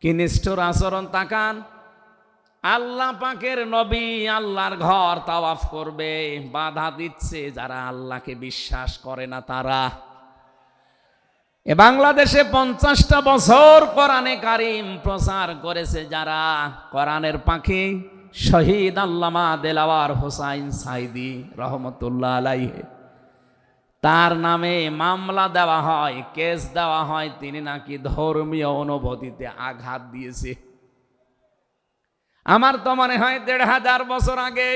কি নিষ্ঠুর আচরণ তাকান। আল্লাহ পাকের নবী আল্লাহর ঘর তাওয়াফ করবে, বাধা দিচ্ছে যারা আল্লাহকে বিশ্বাস করে না তারা। এ বাংলাদেশে 50টা বছর কোরআনে কারিম প্রচার করেছে যারা, কোরআনের পাখি শহীদ আল্লামা দেলাওয়ার হোসাইন সাইদি রহমতুল্লাহ আলাইহি, তার নামে মামলা দেওয়া হয়, কেস দেওয়া হয়, তিনি নাকি ধর্মীয় অনুভূতিতে আঘাত দিয়েছে। আমার তো মনে হয় 1500 বছর আগে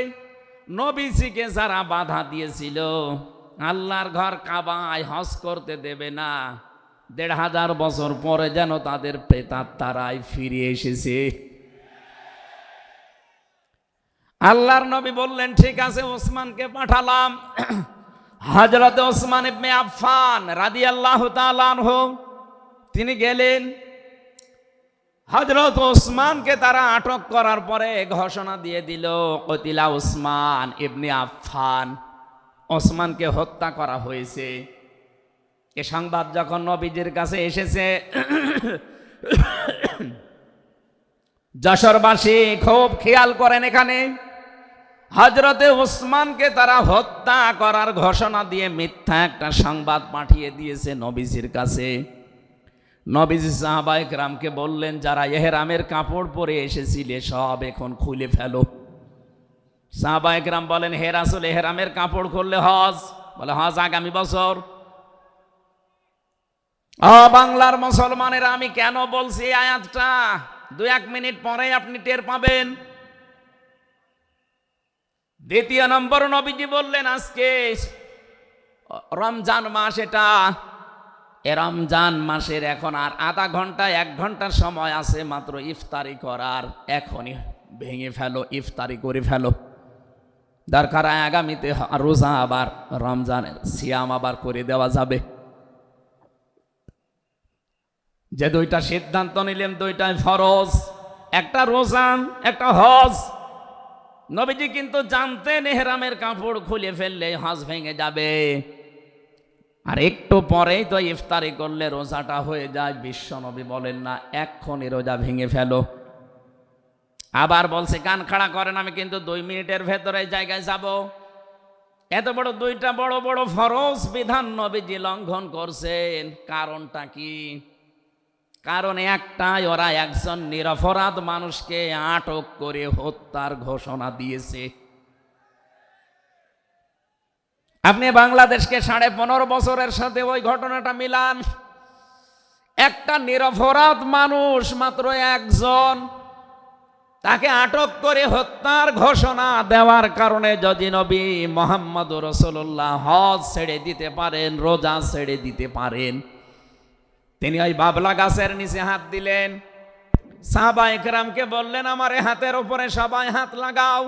নবীজিকে যারা বাধা দিয়েছিল আল্লাহর ঘর কাবায় হজ করতে দেবে না, 1500 বছর পরে যেন তাদের প্রেতাত্মারাই ফিরে এসেছে। আল্লাহর নবী বললেন ঠিক আছে, ওসমানকে পাঠালাম। হযরত ওসমান ইবনে আফফান রাদিয়াল্লাহু তাআলা আনহু তিনি গেলেন। হযরত ওসমানকে তারা আটক করার পরে ঘোষণা দিয়ে দিল কতিলা ওসমান ইবনে আফফান, ওসমানকে হত্যা করা হয়েছে। এ সংবাদ যখন নবীজির কাছে এসেছে, যশোরবাসী খুব খেয়াল করেন, এখানে হযরতে ওসমানকে তারা হত্যা করার ঘোষণা দিয়ে মিথ্যা একটা সংবাদ পাঠিয়ে দিয়েছে নবীজির কাছে। নবীজি সাহাবায়ে কেরামকে বললেন, যারা ইহরামের কাপড় পরে এসেছিলে সব এখন খুলে ফেলো। সাহাবায়ে কেরাম বলেন, হে রাসূল, ইহরামের কাপড় খুললে হজ? বলে হজ আগামী বছর। বাংলার মুসলমানেরা, আমি কেন বলছি এই আয়াতটা 2-1 মিনিট পরে আপনি টের পাবেন। দ্বিতীয় নম্বর, নবীজি বললেন আজকে রমজান মাস, এটা এ রমজান মাসের এখন আর আধা ঘন্টা 1 ঘন্টার সময় আছে মাত্র ইফতারি করার, এখনই ভেঙে ফেলো, ইফতারি করে ফেলো। দরকার আগামীতে রোজা আবার রমজানের সিয়াম আবার করে দেওয়া যাবে। যে 2টা সিদ্ধান্ত নিলেন 2টাই ফরজ, একটা রোজা একটা হজ। নবীজি কিন্তু জানতেন ইহরামের কাপড় খুলে ফেললে হজ ভেঙে যাবে, আর একটু পরেই তো ইফতারি করলে রোজাটা হয়ে যায়। বিশ্ব নবী বলেন না এক্ষুনি রোজা ভেঙে ফেলো। আবার বলছে কান খাড়া করেন, আমি কিন্তু 2 মিনিটের ভেতরে জায়গায় যাব। এত বড় 2টা বড় বড় ফরজ বিধান নবীজি লঙ্ঘন করছেন, কারণটা কি? কারণ একটাই, ওরা একজন নিরপরাধ মানুষকে আটক করে হত্যার ঘোষণা দিয়েছে। আপনি বাংলাদেশকে 15.5 বছরের সাথে ওই ঘটনাটা মিলান। একটা নিরপরাধ মানুষ, মাত্র একজন, তাকে আটক করে হত্যার ঘোষণা দেওয়ার কারণে যদি নবী মুহাম্মদ রাসূলুল্লাহ হজ ছেড়ে দিতে পারেন, রোজা ছেড়ে দিতে পারেন, তিনি ওই বাবলা গাছের নিচে হাত দিলেন। সাহাবায়ে কেরামকে বললেন, আমার এই হাতের উপরে সবাই হাত লাগাও,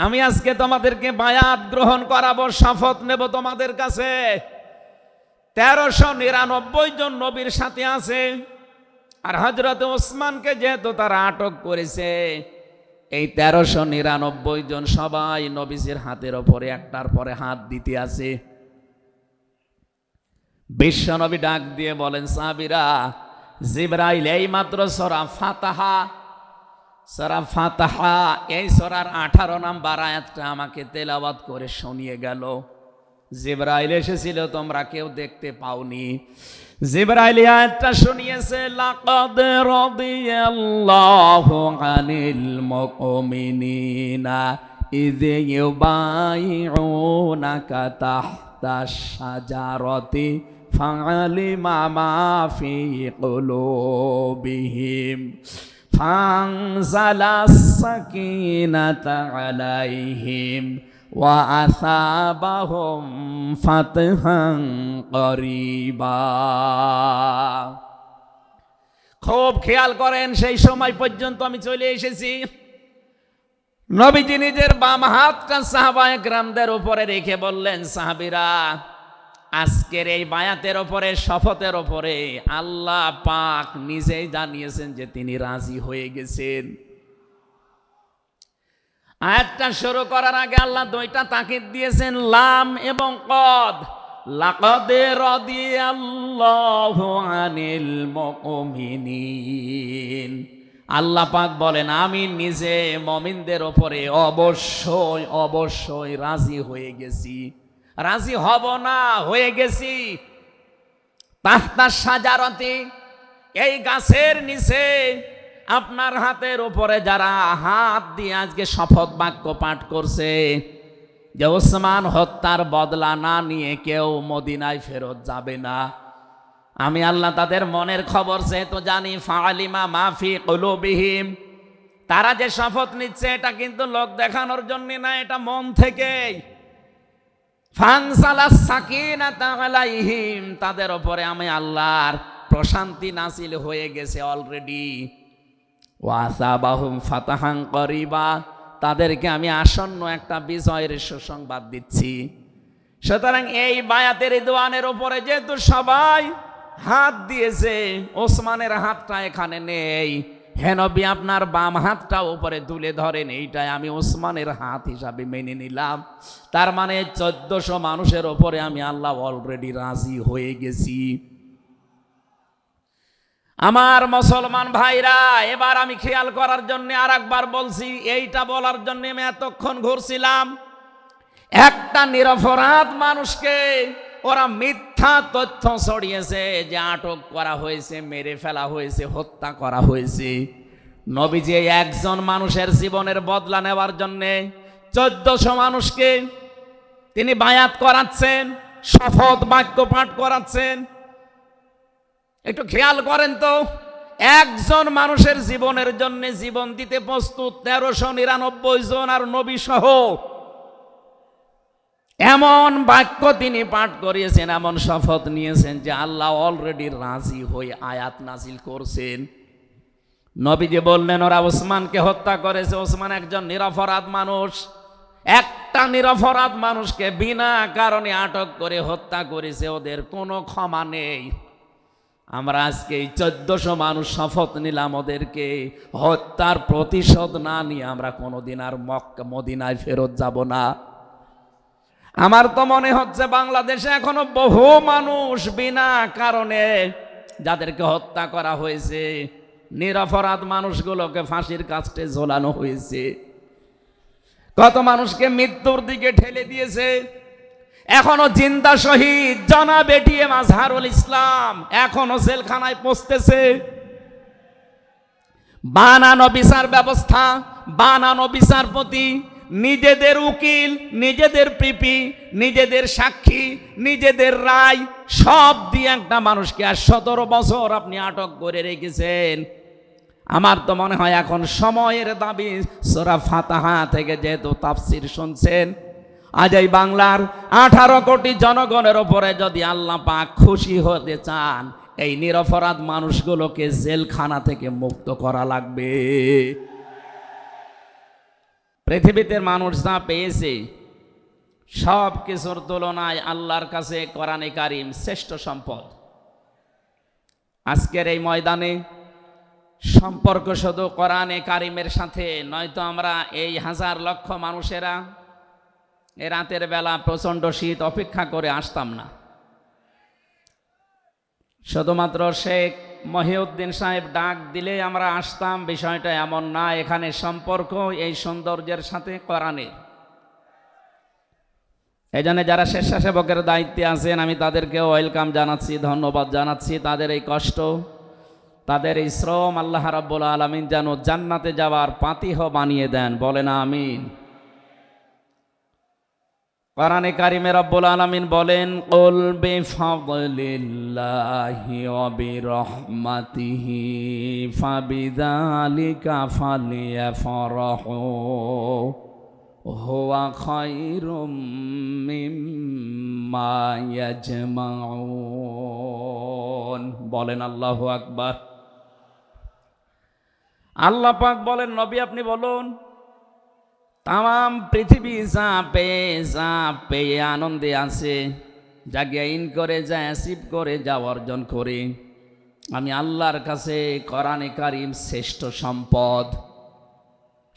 আমি আজকে তোমাদেরকে বায়াত গ্রহণ করাবো, শপথ নেব তোমাদের কাছে। 1399 জন নবীর সাথে আছে। আর হযরত ওসমানকে যেহেতু তারা আটক করেছে, এই 1399 জন সবাই নবীজির হাতের উপরে একটার পরে হাত দিতে আছে। বিশ্ব নবী ডাক দিয়ে বলেন, সাহাবীরা, জিবরাইল এই মাত্র সূরা ফাতিহা এই সূরার 18 নম্বর আয়াতটা আমাকে তেলাওয়াত করে শুনিয়ে গেল। জিবরাইল এসেছিল, তোমরা কেউ দেখতে পাওনি। জিবরাইল আয়াতটা শুনিয়েছে, লাকাদ রাদিয়াল্লাহু আনিল মুমিনিনা ইয ইউবাইউনাকা তাহতাশ শাজারাতি ফাআলিমা মা ফি কুলুবিহিম ফানজালাস সাকিনাতা আলাইহিম ওয়া আসাবাহুম ফাতহান করিবা। খুব খেয়াল করেন, সেই সময় পর্যন্ত আমি চলে এসেছি। নবীজি নিজের বাম হাতটা সাহাবায়ে কেরামদের উপরে রেখে বললেন, সাহাবীরা, আজকের এই বায়াতের উপরে, শপথের উপরে আল্লাহ পাক নিজেই জানিয়েছেন যে তিনি রাজি হয়ে গেছেন। আয়াতটা শুরু করার আগে আল্লাহ 2টা তাকিদ দিয়েছেন, লাম এবং কদ। লাকাদ রাদিয়াল্লাহু আনিল মুমিনিন। আল্লাহ পাক বলেন আমি নিজে মুমিনদের উপরে অবশ্যই অবশ্যই রাজি হয়ে গেছি। রাজি হব না, হয়ে গেছি। তাহতা শাজারাতি, এই গাছের নিচে আপনার হাতের উপরে যারা হাত দিয়ে আজকে শপথ বাক্য পাঠ করছে যে ওসমান হত্যার বদলা না নিয়ে কেউ মদিনায় ফেরত যাবে না, আমি আল্লাহ তাদের মনের খবর যেহেতু জানি, ফাআলিমা মাফি কুলুবিহিম, তারা যে শপথ নিচ্ছে এটা কিন্তু লোক দেখানোর জন্য না, এটা মন থেকেই। ফানসালাস সাকিনাতা আলাইহিম, তাদের উপরে আমি আল্লাহর প্রশান্তি নাসিল হয়ে গেছে অলরেডি। ওয়াসাবাহুম ফাতাহান করিবা, তাদেরকে আমি আসন্ন একটা বিজয়ের সুসংবাদ দিচ্ছি। সুতরাং এই বায়াতের দোয়ানের উপরে যেহেতু সবাই হাত দিয়েছে, ওসমানের হাতটা এখানে নেই, হে নবী আপনার বাম হাতটা উপরে তুলে ধরেন, এইটাই আমি ওসমানের হাত হিসাবে মেনে নিলাম। তার মানে 1400 মানুষের ওপরে আমি আল্লাহ অলরেডি রাজি হয়ে গেছি। আমার মুসলমান ভাইরা, এবার আমি খেয়াল করার জন্য আর একবার বলছি, এইটা বলার জন্য আমি এতক্ষণ ঘুরছিলাম। একটা নিরপরাধ মানুষকে ওরা মিথ্যা তথ্য ছড়িয়েছে যে আটক করা হয়েছে, মেরে ফেলা হয়েছে, হত্যা করা হয়েছে। নবীজি একজন মানুষের জীবনের বদলা নেওয়ার জন্য 1400 মানুষকে তিনি বায়াত করাচ্ছেন, শপথ বাক্য পাঠ করাচ্ছেন। একটু খেয়াল করেন তো, একজন মানুষের জীবনের জন্য জীবন দিতে প্রস্তুত 1399 জন, আর নবী সহ। এমন বাক্য তিনি পাঠ করিয়েছেন, এমন শপথ নিয়েছেন যে আল্লাহ অলরেডি রাজি হয়ে আয়াত নাজিল করছেন। নবীজি বললেন ওরা ওসমানকে হত্যা করেছে, ওসমান একজন নিরপরাধ মানুষ। একটা নিরপরাধ মানুষকে বিনা কারণে আটক করে হত্যা করেছে, ওদের কোনো ক্ষমা নেই। আমরা আজকে এই 1400 মানুষ শপথ নিলাম, ওদেরকে হত্যার প্রতিশোধ না নিয়ে আমরা কোনোদিন আর মক্কা মদিনায় ফেরত যাব না। আমার তো মনে হচ্ছে বাংলাদেশে এখনো বহু মানুষ বিনা কারণে যাদেরকে হত্যা করা হয়েছে, নিরপরাধ মানুষগুলোকে ফাঁসির কাস্টে ঝোলানো হয়েছে, কত মানুষকে মৃত্যুর দিকে ঠেলে দিয়েছে। এখনো জিন্দা শহীদ জনাব এটিএম আজহারুল ইসলাম এখনো জেলখানায় পচতেছে। বানানো বিচার ব্যবস্থা, বানানো বিচারপতি, নিজেদের উকিল, নিজেদের পিপি, নিজেদের সাক্ষী, নিজেদের রায় সব দিয়ে একটা মানুষকে আর 17 বছর আপনি আটক করে রেখেছেন। আমার তো মনে হয় এখন সময়ের দাবি। সূরা ফাতিহা থেকে যেহেতু তাফসীর শুনছেন, আজ এই বাংলার 18 কোটি জনগণের উপরে যদি আল্লাহ পাক খুশি হতে চান, এই নিরপরাধ মানুষগুলোকে জেলখানা থেকে মুক্ত করা লাগবে। পৃথিবীতে মানুষ যা পেয়েছে সব কিছুর তুলনায় আল্লাহর কাছে কোরআনে কারিম শ্রেষ্ঠ সম্পদ। আজকের এই ময়দানে সম্পর্ক শুধু কোরআনে কারিমের সাথে, নয়তো আমরা এই হাজার লক্ষ মানুষেরা এ রাতের বেলা প্রচণ্ড শীত অপেক্ষা করে আসতাম না। শুধুমাত্র শেখ মহিউদ্দিন সাহেব ডাক দিলে আমরা আসতাম, বিষয়টা এমন না। এখানে সম্পর্ক এই সৌন্দর্যের সাথে কোরআনের। এই জন্য যারা স্বেচ্ছাসেবকের দায়িত্বে আছেন আমি তাদেরকেও ওয়েলকাম জানাচ্ছি, ধন্যবাদ জানাচ্ছি। তাদের এই কষ্ট, তাদের এই শ্রম আল্লাহ রাব্বুল আলামিন যেন জান্নাতে যাওয়ার পাতিহ বানিয়ে দেন, বলেন আমিন। কোরআনে কারিমে রব্বুল আলামিন বলেন, কুল বিফাদলিল্লাহি ওয়া বিরহমাতিহি ফাবিযালিকা ফালিয়াফরাহু হুয়া খায়রুম মিম্মা ইয়াজমাউন। বলেন আল্লাহু আকবার। আল্লাহ পাক বলেন, নবী আপনি বলুন, তাম পৃথিবী যা পেয়ে আনন্দে আছে, যা গেইন করে, যা অ্যাচিভ করে, যা অর্জন করে, আমি আল্লাহর কাছে কোরআনে কারিম শ্রেষ্ঠ সম্পদ।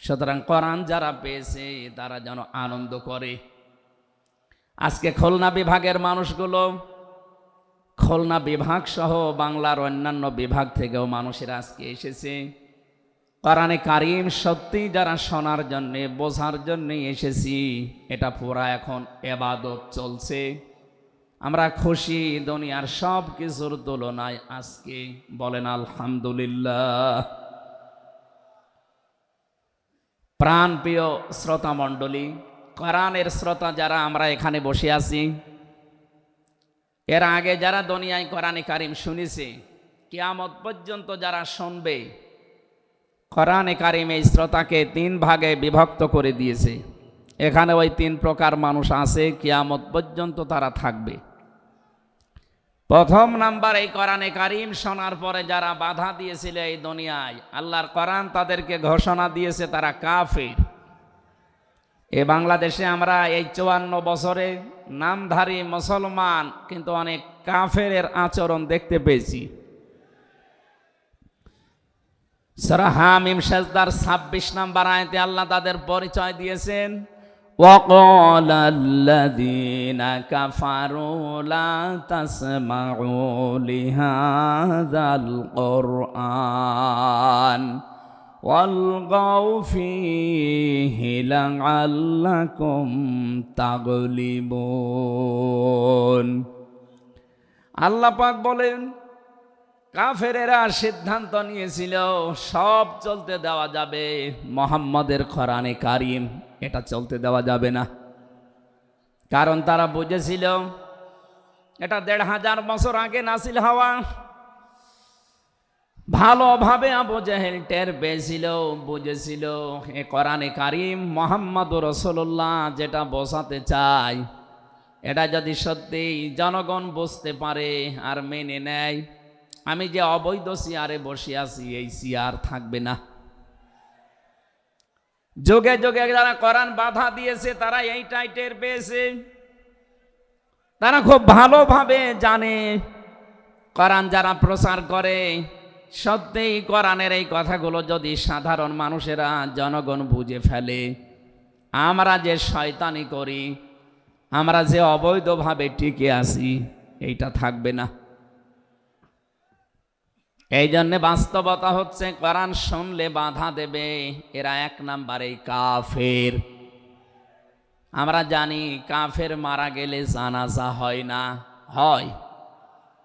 সুতরাং কোরআন যারা পেয়েছে তারা যেন আনন্দ করে। আজকে খুলনা বিভাগের মানুষগুলো, খুলনা বিভাগ সহ বাংলার অন্যান্য বিভাগ থেকেও মানুষেরা আজকে এসেছে কোরআনে কারিম সত্যি যারা শোনার জন্যে, বোঝার জন্যে এসেছি। এটা পুরা এখন ইবাদত চলছে। আমরা খুশি দুনিয়ার সব কিছুর তুলনায় আজকে, বলেন আলহামদুলিল্লাহ। প্রাণপ্রিয় শ্রোতা মণ্ডলী, কোরআনের শ্রোতা যারা আমরা এখানে বসে আছি, এর আগে যারা দুনিয়ায় কোরআনে কারিম শুনেছে, কিয়ামত পর্যন্ত যারা শুনবে, কোরআনে কারিম এই শ্রোতাকে 3 ভাগে বিভক্ত করে দিয়েছে। এখানে ওই 3 প্রকার মানুষ আছে, কিয়ামত পর্যন্ত তারা থাকবে। প্রথম নাম্বার, এই কোরআনে কারিম শোনার পরে যারা বাধা দিয়েছিল এই দুনিয়ায়, আল্লাহর কোরআন তাদেরকে ঘোষণা দিয়েছে তারা কাফের। এ বাংলাদেশে আমরা এই 54 বছরে নামধারী মুসলমান, কিন্তু অনেক কাফেরের আচরণ দেখতে পেয়েছি। সূরা হামিম সাজদার 26 নম্বর আয়াতে আল্লাহ তাদের পরিচয় দিয়েছেন, وَقَالَ الَّذِينَ كَفَرُوا لَا تَسْمَعُوا لِهَذَا الْقُرْآنِ وَالْغَوْا فِيهِ لَعَلَّكُمْ تَغْلِبُونَ। আল্লাহ পাক বলেন, কাফেরেরা সিদ্ধান্ত নিয়েছিল সব চলতে দেওয়া যাবে, মুহাম্মদের কোরআনে কারিম এটা চলতে দেওয়া যাবে না। কারণ তারা বুঝেছিল এটা 1500 বছর আগে নাসিল হওয়া। ভালোভাবে আবু জেহেল টের পেয়েছিল, বুঝেছিল এ কোরআনে কারিম মুহাম্মদুর রাসূলুল্লাহ যেটা বোঝাতে চায়, এটা যদি সত্যি জনগণ বুঝতে পারে আর মেনে নেয়, আমি যে অবৈধ চেয়ারে বসে আছি এই চেয়ার থাকবে না। যুগে যুগে যারা কোরআন বাধা দিয়েছে তারা এইটাই টের পেয়েছে। তারা খুব ভালোভাবে জানে কোরআন যারা প্রচার করে, সত্যিই কোরআনের এই কথাগুলো যদি সাধারণ মানুষেরা, জনগণ বুঝে ফেলে, আমরা যে শয়তানি করি, আমরা যে অবৈধভাবে টিকে আছি, এইটা থাকবে না। এই জন্যে বাস্তবতা হচ্ছে কোরআন শুনলে বাধা দেবে এরা 1 নম্বরে কাফের। আমরা জানি কাফের মারা গেলে জানাজা হয় না, হয়?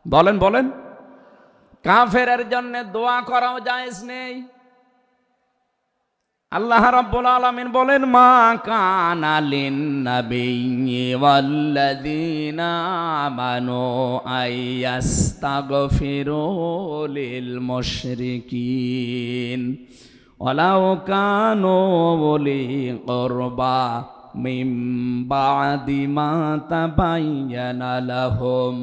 বলেন বলেন। কাফেরের জন্য দোয়া করাও জায়েজ নেই। আল্লাহ রাব্বুল আলামিন বলেন, মা কানা লিন-নাবিয়্যি ওয়াল্লাযীনা আমানু আইয়াস্তাগফিরু লিল মুশরিকিন ওয়ালাউ কানু উলি কুরবা মিন বা'দি মা তাবায়্যানা লাহুম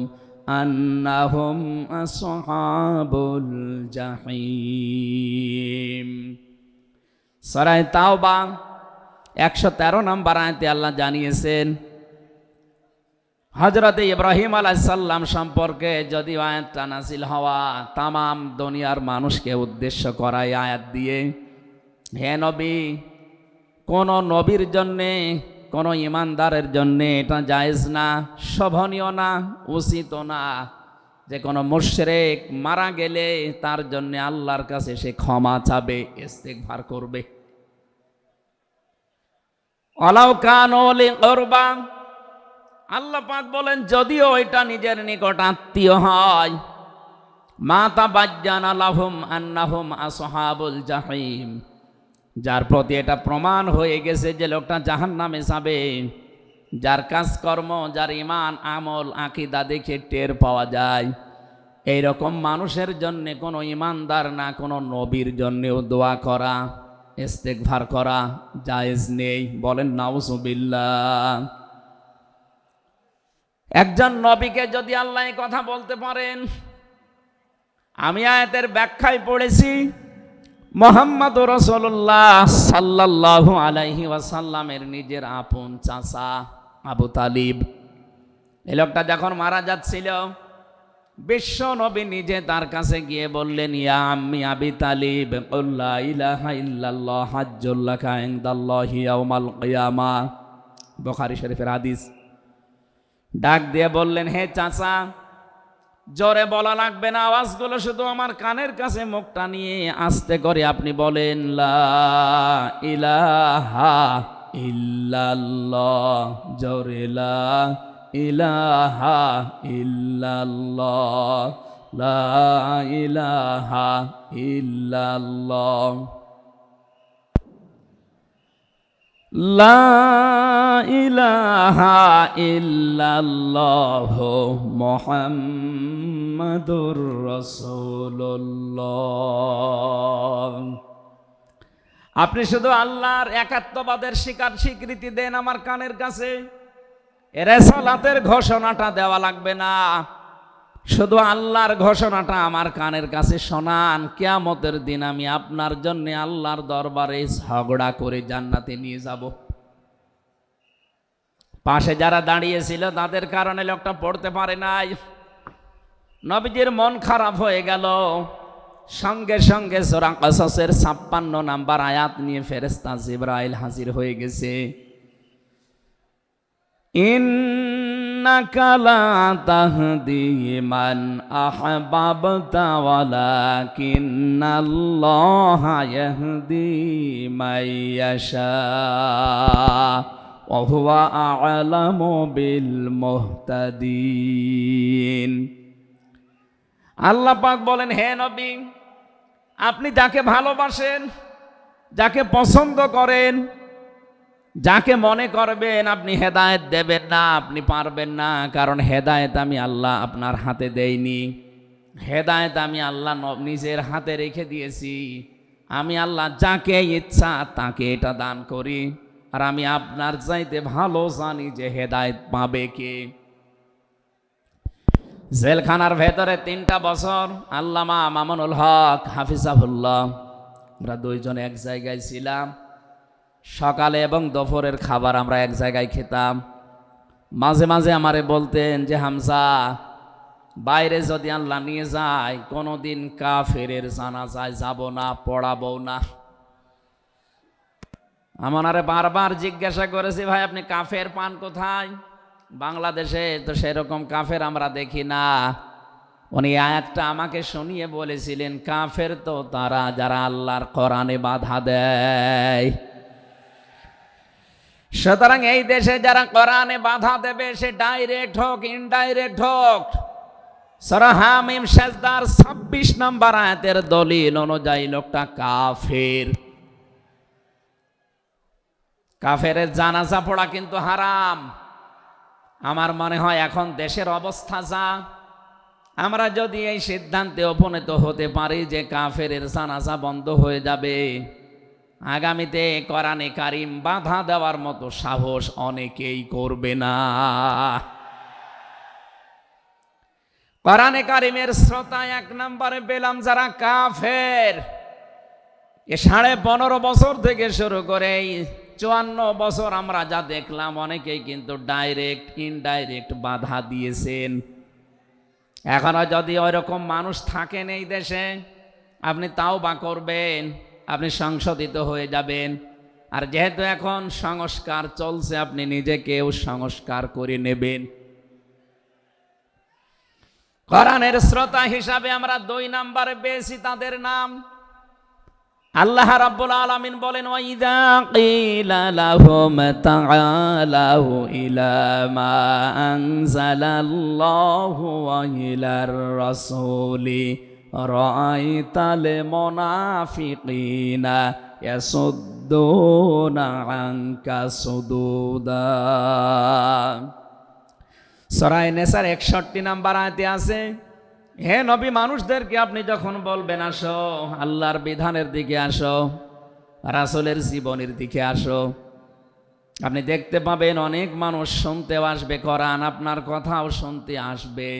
আন্নাহুম আসহাবুল জাহিম। সূরা তাওবা 113 নম্বর আয়াতে আল্লাহ জানিয়েছেন, হযরত ইব্রাহিম আলাইহিস সালাম সম্পর্কে যদি আয়াতটা নাযিল হওয়া, তামাম দুনিয়ার মানুষকে উদ্দেশ্য করায় আয়াত দিয়ে, হে নবী, কোন নবীর জন্যে, কোন ইমানদারের জন্যে এটা জায়েজ না, শোভনীয় না, উচিত না যে কোনো মুশরিক মারা গেলে তার জন্য আল্লাহর কাছে সে ক্ষমা চাবে, ইস্তিগফার করবে। ওয়ালাউ কানু লি কুরবা, আল্লাহ পাক বলেন যদিও এটা নিজের নিকট আত্মীয় হয়, মা তাবায়্যানা লাহুম আন্নাহুম আসহাবুল জাহিম, যার প্রতি এটা প্রমাণ হয়ে গেছে যে লোকটা জাহান্নামে যাবে, যার কাজকর্ম, যার ঈমান আমল আকীদা দেখে টের পাওয়া যায়, এই রকম মানুষের জন্য কোনো ইমানদার না কোনো নবীর জন্যও দোয়া করা, ইস্তিগফার করা জায়েজ নেই। বলেন নাউজুবিল্লাহ। একজন নবীকে যদি আল্লাহ এই কথা বলতে পারেন, আমি আয়াতের ব্যাখ্যায় পড়েছি, মুহাম্মদুর রাসূলুল্লাহ সাল্লাল্লাহু আলাইহি ওয়াসাল্লামের নিজের আপন চাচা আবু তালিব, এই লোকটা যখন মারা যাচ্ছিল, বিশ্ব নবী নিজে তার কাছে গিয়ে বললেন, ইয়া আম্মি আবি তালিব, কুল লা ইলাহা ইল্লাল্লাহ হাজ্জুল লাকা ইনদাল্লাহি ইয়াউমাল কিয়ামাহ। বুখারী শরীফের হাদিস। ডাক দিয়ে বললেন, হে চাচা, জোরে বলা লাগবে না, আওয়াজগুলো শুধু আমার কানের কাছে মুখটা নিয়ে আস্তে করে আপনি বলেন, লা ইলাহা ইল্লাল্লাহ, জোরে লা ইলাহা ইল্লাল্লাহ, লা ইলাহা ইল্লাল্লাহ, লা ইলাহা ইল্লাল্লাহ মুহাম্মাদুর রাসূলুল্লাহ। আপনি শুধু আল্লাহর একাত্মবাদের স্বীকৃতি দেন আমার কানের কাছে, রিসালাতের ঘোষণাটা দেওয়া লাগবে না, শুধু আল্লাহর ঘোষণাটা আমার কানের কাছে শোনান। কিয়ামতের দিন আমি আপনার জন্য আল্লাহর দরবারে ঝগড়া করে জান্নাতে নিয়ে যাব। পাশে যারা দাঁড়িয়েছিল তাদের কারণে লোকটা পড়তে পারে নাই। নবীজির মন খারাপ হয়ে গেল। সঙ্গে সঙ্গে সূরা কাসাসের 56 নাম্বার আয়াত নিয়ে ফেরেশতা জিবরাইল হাজির হয়ে গেছে। ইন্নাকা লা তাহদি মান আহবাবতা ওয়ালাকিন্নাল্লাহা ইয়াহদি মাইয়াশা ওয়া হুয়া আ'লামু বিল মুহতাদিন। আল্লাহ পাক বলেন, হে নবী, আপনি যাকে ভালোবাসেন, যাকে পছন্দ করেন, যাকে মনে করবেন আপনি হেদায়েত দেবেন না, আপনি পারবেন না, কারণ হেদায়েত আমি আল্লাহ আপনার হাতে দেইনি। হেদায়েত আমি আল্লাহ নিজের হাতে রেখে দিয়েছি। আমি আল্লাহ যাকে ইচ্ছা তাকে এটা দান করি, আর আমি আপনার চাইতে ভালো জানি যে হেদায়েত পাবে কে। জেলখানার ভেতরে 3টা বছর আল্লামা মামুনুল হক হাফিজাহুল্লাহ, আমরা দুইজন এক জায়গায় ছিলাম। সকালে এবং দুপুরের খাবার আমরা এক জায়গায় খেতাম। মাঝে মাঝে আমারে বলতেন যে, হামজা, বাইরে যদি আল্লাহ নিয়ে যায় কোনোদিন কাফেরের জানাজায় যাব না, পড়াবো না। আমারে বারবার জিজ্ঞাসা করেছি, ভাই আপনি কাফের পান কোথায়? বাংলাদেশে তো সেরকম কাফের আমরা দেখি না। উনি আয়াতটা আমাকে শুনিয়ে বলেছিলেন, কাফের তো তারা যারা আল্লাহর কোরআনে বাধা দেয়। সুতরাং এই দেশে যারা কোরআনে বাধা দেবে সে ডাইরেক্ট হোক ইনডাইরেক্ট হোক, সূরা হামিম সেজদার 26 নম্বর আয়াতের দলিল অনুযায়ী লোকটা কাফের। কাফেরের জানাজা পড়া কিন্তু হারাম। আমার মনে হয় এখন দেশের অবস্থা যা, আমরা যদি এই সিদ্ধান্তে উপনীত হতে পারি যে কাফেরের জানাজা বন্ধ হয়ে যাবে, আগামীতে কোরআনে কারিম বাধা দেওয়ার মতো সাহস অনেকেই করবে না। কোরআনে কারিমের শ্রোতা 1 নম্বরে পেলাম যারা কাফের। 15.5 বছর থেকে শুরু করে 54 বছর আমরা যা দেখলাম, অনেকেই কিন্তু ডাইরেক্ট ইনডাইরেক্ট বাধা দিয়েছেন। এখনো যদি ওইরকম মানুষ থাকেন এই দেশে, আপনি তাওবা করবেন, আপনি সংশোধিত হয়ে যাবেন। আর যেহেতু এখন সংস্কার চলছে, আপনি নিজেকেও সংস্কার করে নেবেন। কোরআনের শ্রোতা হিসাবে আমরা 2 নম্বরে পেয়েছি তাদের নাম। আল্লাহ রাব্বুল আলামিন বলেন, ওয়াইদা কিলা লাহুম তাআলাউ ইলা মা আনজালাল্লাহু ওয়া ইলার রাসূলি রাআইতাল মুনাফিকিনা ইয়াসুদ্দুনা আনকা সুদুদা। সূরা নিসার 61 নম্বর আয়াতে আছে, হে নবী, মানুষদেরকে আপনি যখন বলবেন আসো আল্লাহর বিধানের দিকে আসো, রাসূলের জীবনের দিকে আসো, আপনি দেখতে পাবেন অনেক মানুষ শুনতেও আসবে কোরআন, আপনার কথাও শুনতে আসবে,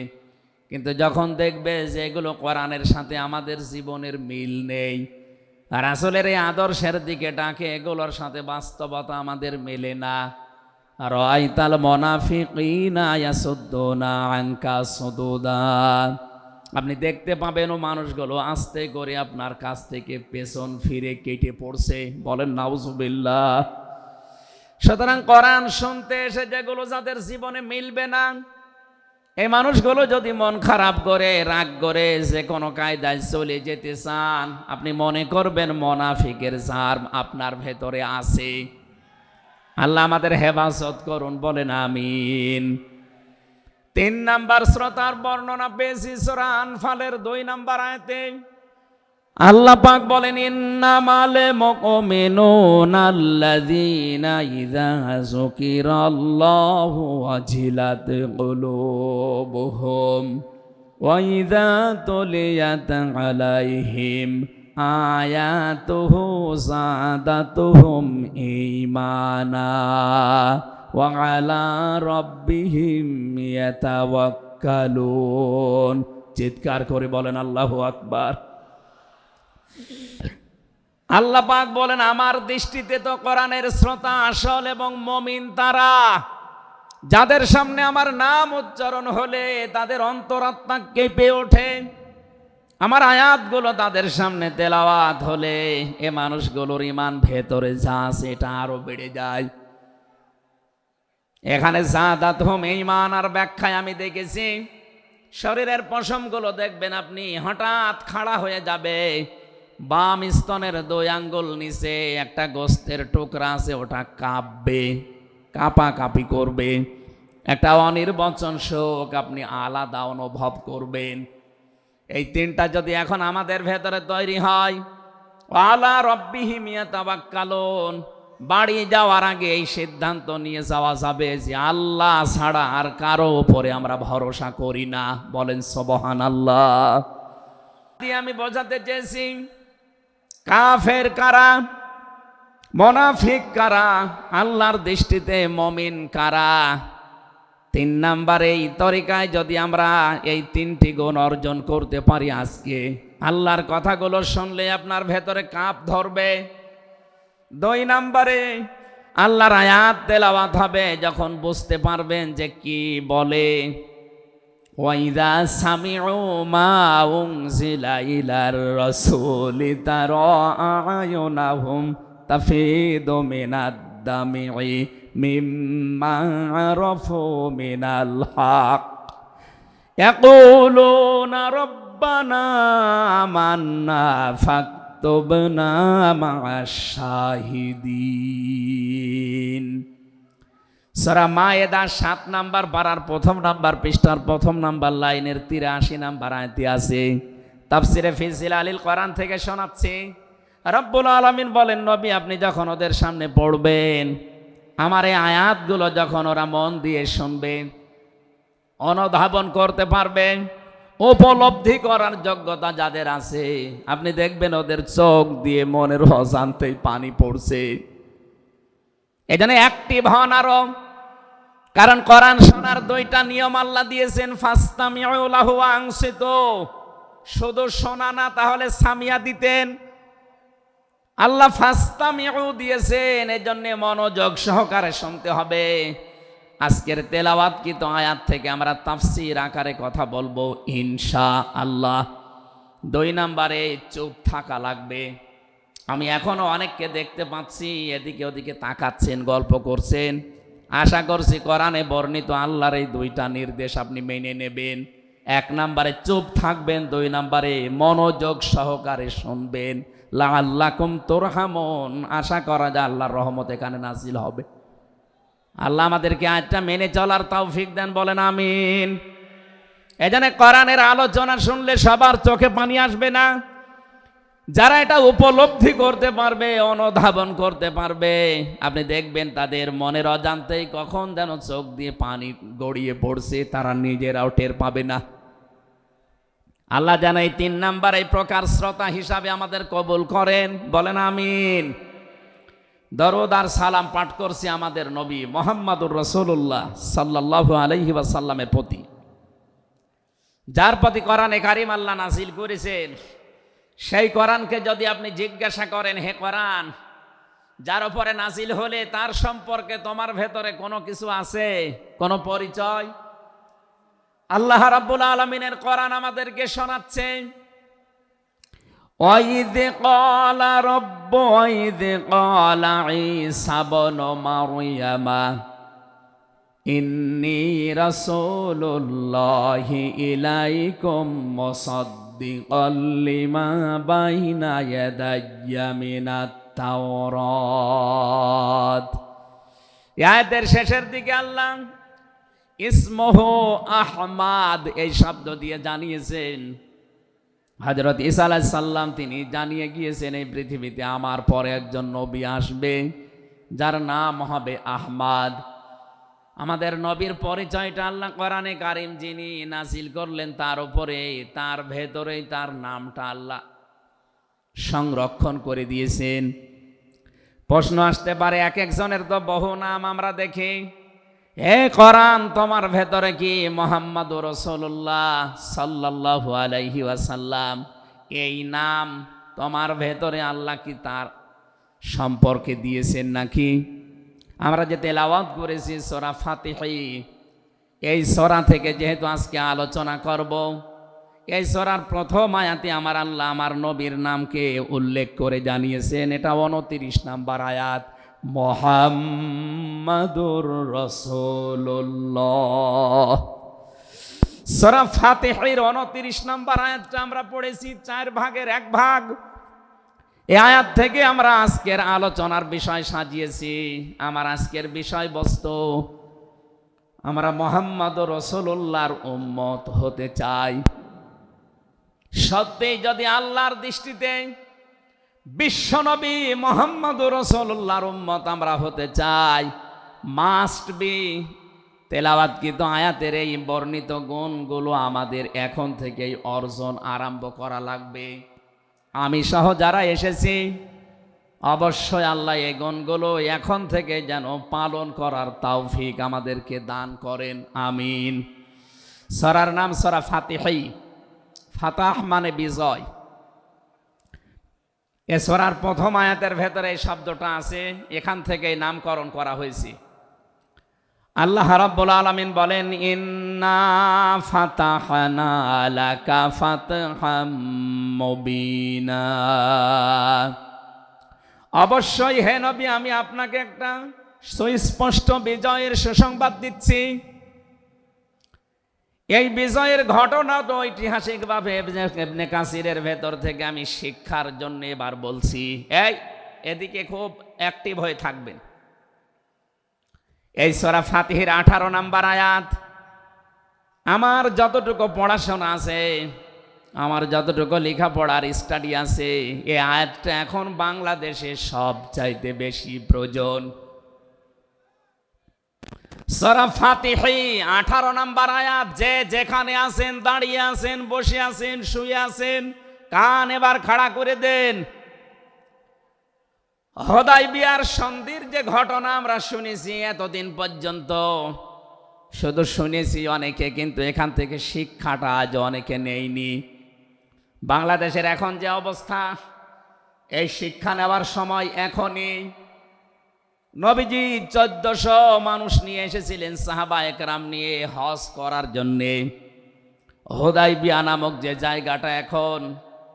কিন্তু যখন দেখবে যে এগুলো কোরআনের সাথে আমাদের জীবনের মিল নেই, রাসূলের এই আদর্শের দিকে ডাকে, এগুলোর সাথে বাস্তবতা আমাদের মেলে না, রাআইতাল মুনাফিকিনা ইয়াসুদ্দুনা আনকা সুদুদা, আপনি দেখতে পাবেন ও মানুষগুলো আস্তে করে আপনার কাছ থেকে পেছন ফিরে কেটে পড়ছে। বলেন নাউজুবিল্লাহ। সুতরাং কোরআন শুনতে এসে যেগুলো যাদের জীবনে মিলবে না, এই মানুষগুলো যদি মন খারাপ করে, রাগ করে, যে কোনো কায়দায় চলে যেতে চান, আপনি মনে করবেন মুনাফিকের জার্ম আপনার ভেতরে আছে। আল্লাহ আমাদের হেফাজত করুন, বলেন আমিন। 3 নাম্বার শ্রোতার বর্ণনা পেয়েছি সূরা আনফালের 2 নাম্বার আয়াতে। আল্লাহ পাক বলেন, ইন্নামাল মুমিনুনা আল্লাযীনা ইযা যুকিরাল্লাহু ওয়াজিলাত কুলুবুহুম ওয়া ইযা তুলিয়াত আলাইহিম আয়াতুহু যাদাতুহুম ঈমানা ওয়া আলা রাব্বিহিম ইয়াতাওয়াক্কালুন। চিৎকার করে বলেন আল্লাহু আকবার। আল্লাহ পাক বলেন, আমার দৃষ্টিতে তো কোরআনের শ্রোতা আসল এবং মুমিন তারা, যাদের সামনে আমার নাম উচ্চারণ হলে তাদের অন্তরাত্মা কেঁপে ওঠে, আমার আয়াতগুলো তাদের সামনে তেলাওয়াত হলে এ মানুষগুলোর ঈমান ভেতরে যা আছে এটা আরো বেড়ে যায়। এখানে যাদাতুহুম ঈমান আর ব্যাখ্যায় আমি দেখেছি, শরীরের পশমগুলো দেখবেন আপনি হঠাৎ খাড়া হয়ে যাবে, বাম স্তনের 2 আঙ্গুল নিচে একটা গোস্তের টুকরা আছে, ওটা কাঁপবে, কাঁপাকাঁপি করবে, একটা অনির্বচন শোক আপনি আলাদা অনুভব করবেন। এই 3টা যদি এখন আমাদের ভেতরে তৈরি হয়, আলা রাব্বিহিম ইয়াতাওয়াক্কালুন, বাড়ি যাওয়ার আগে এই সিদ্ধান্ত নিয়ে যাওয়া যাবে যে আল্লাহ ছাড়া আর কারো উপরে আমরা ভরসা করি না। বলেন সুবহানাল্লাহ। আমি বোঝাতে চেয়েছি কাফের কারা, মুনাফিক কারা, আল্লাহর দৃষ্টিতে মুমিন কারা। 3 নাম্বার এই তরিকায় যদি আমরা এই 3টি গুণ অর্জন করতে পারি, আজকে আল্লাহর কথাগুলো শুনলে আপনার ভেতরে কাঁপ ধরবে। 2 নাম্বারে আল্লাহর আয়াত তেলাওয়াত হবে, যখন বুঝতে পারবেন যে কি বলে, ওয়াইদা সামিউ মা উনজিলা ইলার রাসূলি তারা আয়ুনাহুম তাফিদু মিনাদ দামি মিম্মা আরাফু মিনাল হক ইয়াকুলুনা রব্বানা আমান্না ফাকতুবনা মা'আশ শাহিদিন। সূরা মায়েদা 7 নাম্বার পারার 1 নাম্বার পৃষ্ঠার 1 নাম্বার লাইনের 83 নাম্বার আয়াতে আছে। তাফসিরে ফি জিলালিল কোরআন থেকে শোনাচ্ছি, রব্বুল আলামিন বলেন, নবী আপনি যখন ওদের সামনে পড়বেন, আমার এই আয়াতগুলো যখন ওরা মন দিয়ে শুনবে, অনুধাবন করতে পারবে, উপলব্ধি করার যোগ্যতা যাদের আছে, আপনি দেখবেন ওদের চোখ দিয়ে মনের অজান্তেই পানি পড়ছে। এজন্য অ্যাক্টিভ হন আরো, কারণ কোরআন শোনার 2টা নিয়ম আল্লাহ দিয়েছেন, ফাসতামিউ লাহু ওয়া আনসিতু। শুধু শোনা না, তাহলে সামিয়া দিতেন। আল্লাহ ফাসতামিউ দিয়েছেন, এজন্য মনোযোগ সহকারে শুনতে হবে। আজকের তেলাওয়াতকৃত আয়াত থেকে আমরা তাফসীর আকারে কথা বলবো ইনশাআল্লাহ। 2 নাম্বারে চুপ থাকা লাগবে। আমি এখনো অনেককে দেখতে পাচ্ছি এদিকে ওদিকে তাকাচ্ছেন, গল্প করছেন। আশা করছি কোরআনে বর্ণিত আল্লাহর এই 2টা নির্দেশ আপনি মেনে নেবেন। 1 নাম্বারে চুপ থাকবেন, 2 নাম্বারে মনোযোগ সহকারে শুনবেন। লাআল্লাকুম তুরহামুন, আশা করা যায় আল্লাহর রহমত এখানে নাজিল হবে। আল্লাহ আমাদেরকে আয়াতটা মেনে চলার তৌফিক দেন, বলেন আমিন। এজন্য কোরআনের আলোচনা শুনলে সবার চোখে পানি আসবে না। যারা এটা উপলব্ধি করতে পারবে, অনুধাবন করতে পারবে, আপনি দেখবেন তাদের মনের অজান্তেই কখন যেন চোখ দিয়ে পানি গড়িয়ে পড়ছে, তারা নিজেরাও টের পাবে না। আল্লাহ যেন এই 3 নাম্বার এই প্রকার শ্রোতা হিসাবে আমাদের কবুল করেন, বলেন আমিন। দরুদ আর সালাম পাঠ করছি আমাদের নবী মুহাম্মদুর রাসূলুল্লাহ সাল্লাল্লাহু আলাইহি ওয়াসাল্লামের প্রতি, যার প্রতি কোরআনে কারীম আল্লাহ নাযিল করেছেন। সেই কোরআনকে যদি আপনি জিজ্ঞাসা করেন, হে কোরআন, যার উপরে নাযিল হলে তার সম্পর্কে তোমার ভেতরে কোনো কিছু আছে, কোনো পরিচয়? আল্লাহ রাব্বুল আলামিনের কোরআন আমাদেরকে শোনাচ্ছে, وَإِذْ قَالَ رَبُّ وَإِذْ قَالَ عِيسَى ابْنُ مَرْيَمَ إِنِّي رَسُولُ اللَّهِ إِلَيْكُمْ مُصَدِّقًا لِمَا بَيْنَ يَدَيَّ مِنَ التَّوْرَاةِ। আয়াতের শেষের দিকে আল্লাহ ইসমহু আহমাদ এই শব্দ দিয়ে জানিয়েছেন হযরত ঈসা আলাইহিস সালাম তিনি জানিয়ে গিয়েছেন এই পৃথিবীতে আমার পরে একজন নবী আসবে যার নাম হবে আহমাদ। আমাদের নবীর পরিচয়টা আল্লাহ কোরআনে কারীম যিনি নাযিল করলেন তার উপরে, তার ভেতরেই তার নামটা আল্লাহ সংরক্ষণ করে দিয়েছেন। প্রশ্ন আসতে পারে, এক একজনের তো বহু নাম আমরা দেখি, হে কোরআন তোমার ভেতরে কি মুহাম্মাদুর রাসূলুল্লাহ সাল্লাল্লাহু আলাইহি ওয়াসাল্লাম এই নাম তোমার ভেতরে আল্লাহ কি তার সম্পর্কে দিয়েছেন নাকি? আমরা যে তেলাওয়াত করেছি সূরা ফাতিহা, এই সূরা থেকে যেহেতু আজকে আলোচনা করব, এই সূরার প্রথম আয়াতে আমার আল্লাহ আমার নবীর নামকে উল্লেখ করে জানিয়েছেন। এটা 29 নম্বর আয়াত, মুহাম্মাদুর রাসূলুল্লাহ। সূরা ফাতিহার 29 নম্বর আয়াতটা আমরা পড়েছি 4 ভাগের 1 ভাগ। এই আয়াত থেকে আমরা আজকের আলোচনার বিষয় সাজিয়েছি। আমার আজকের বিষয়বস্তু, আমরা মুহাম্মাদুর রাসূলুল্লাহর উম্মত হতে চাই। সত্যি যদি আল্লাহর দৃষ্টিতে বিশ্বনবী মুহাম্মাদুর রাসূলুল্লাহর উম্মত আমরা হতে চাই, মাস্ট বি তেলাওয়াতকৃত আয়াতের এই বর্ণিত গুণগুলো আমাদের এখন থেকেই অর্জন আরম্ভ করা লাগবে। আমি সহ যারা এসেছি অবশ্যই আল্লাহ এই গুণগুলো এখন থেকে যেন পালন করার তৌফিক আমাদেরকে দান করেন, আমিন। সূরার নাম সূরা ফাতিহা, ফাতাহ মানে বিজয়। এ সূরার প্রথম আয়াতের ভেতরে এই শব্দটা আছে, এখান থেকেই নামকরণ করা হয়েছে। আল্লাহ রাব্বুল আলামিন বলেন, ইন্না ফাতাহনা লাকা ফাতহাম মুবিনা। অবশ্যই হে নবী আমি আপনাকে একটা সুস্পষ্ট বিজয়ের সুসংবাদ দিচ্ছি। এই বিজয়ের ঘটনা তো ঐতিহাসিকভাবে ইবনে কাসিরের ভেতর থেকে আমি শিক্ষার জন্য এবার বলছি। এদিকে খুব অ্যাক্টিভ হয়ে থাকবেন। এই সূরা ফাতিহার 18 নম্বর আয়াত। আমার যতটুকু পড়াশোনা আছে, আমার যতটুকু লেখাপড়ার স্টাডি আছে, এই আয়াতটা এখন বাংলাদেশে সবচাইতে বেশি প্রয়োজন। সূরা ফাতিহা 18 নম্বর আয়াত। যে যেখানে আছেন, দাঁড়িয়ে আছেন, বসে আছেন, শুয়ে আছেন, কান এবার খাড়া করে দেন। হুদায়বিয়ার সন্ধির যে ঘটনা আমরা শুনেছি এতদিন পর্যন্ত, শুধু শুনেছি অনেকে, কিন্তু এখান থেকে শিক্ষাটা আজ অনেকে নেয়নি। বাংলাদেশের এখন যে অবস্থা, এই শিক্ষা নেওয়ার সময় এখনই। নবীজি 1400 মানুষ নিয়ে এসেছিলেন সাহাবা একরাম নিয়ে হজ করার জন্যে। হুদায়বিয়া নামক যে জায়গাটা এখন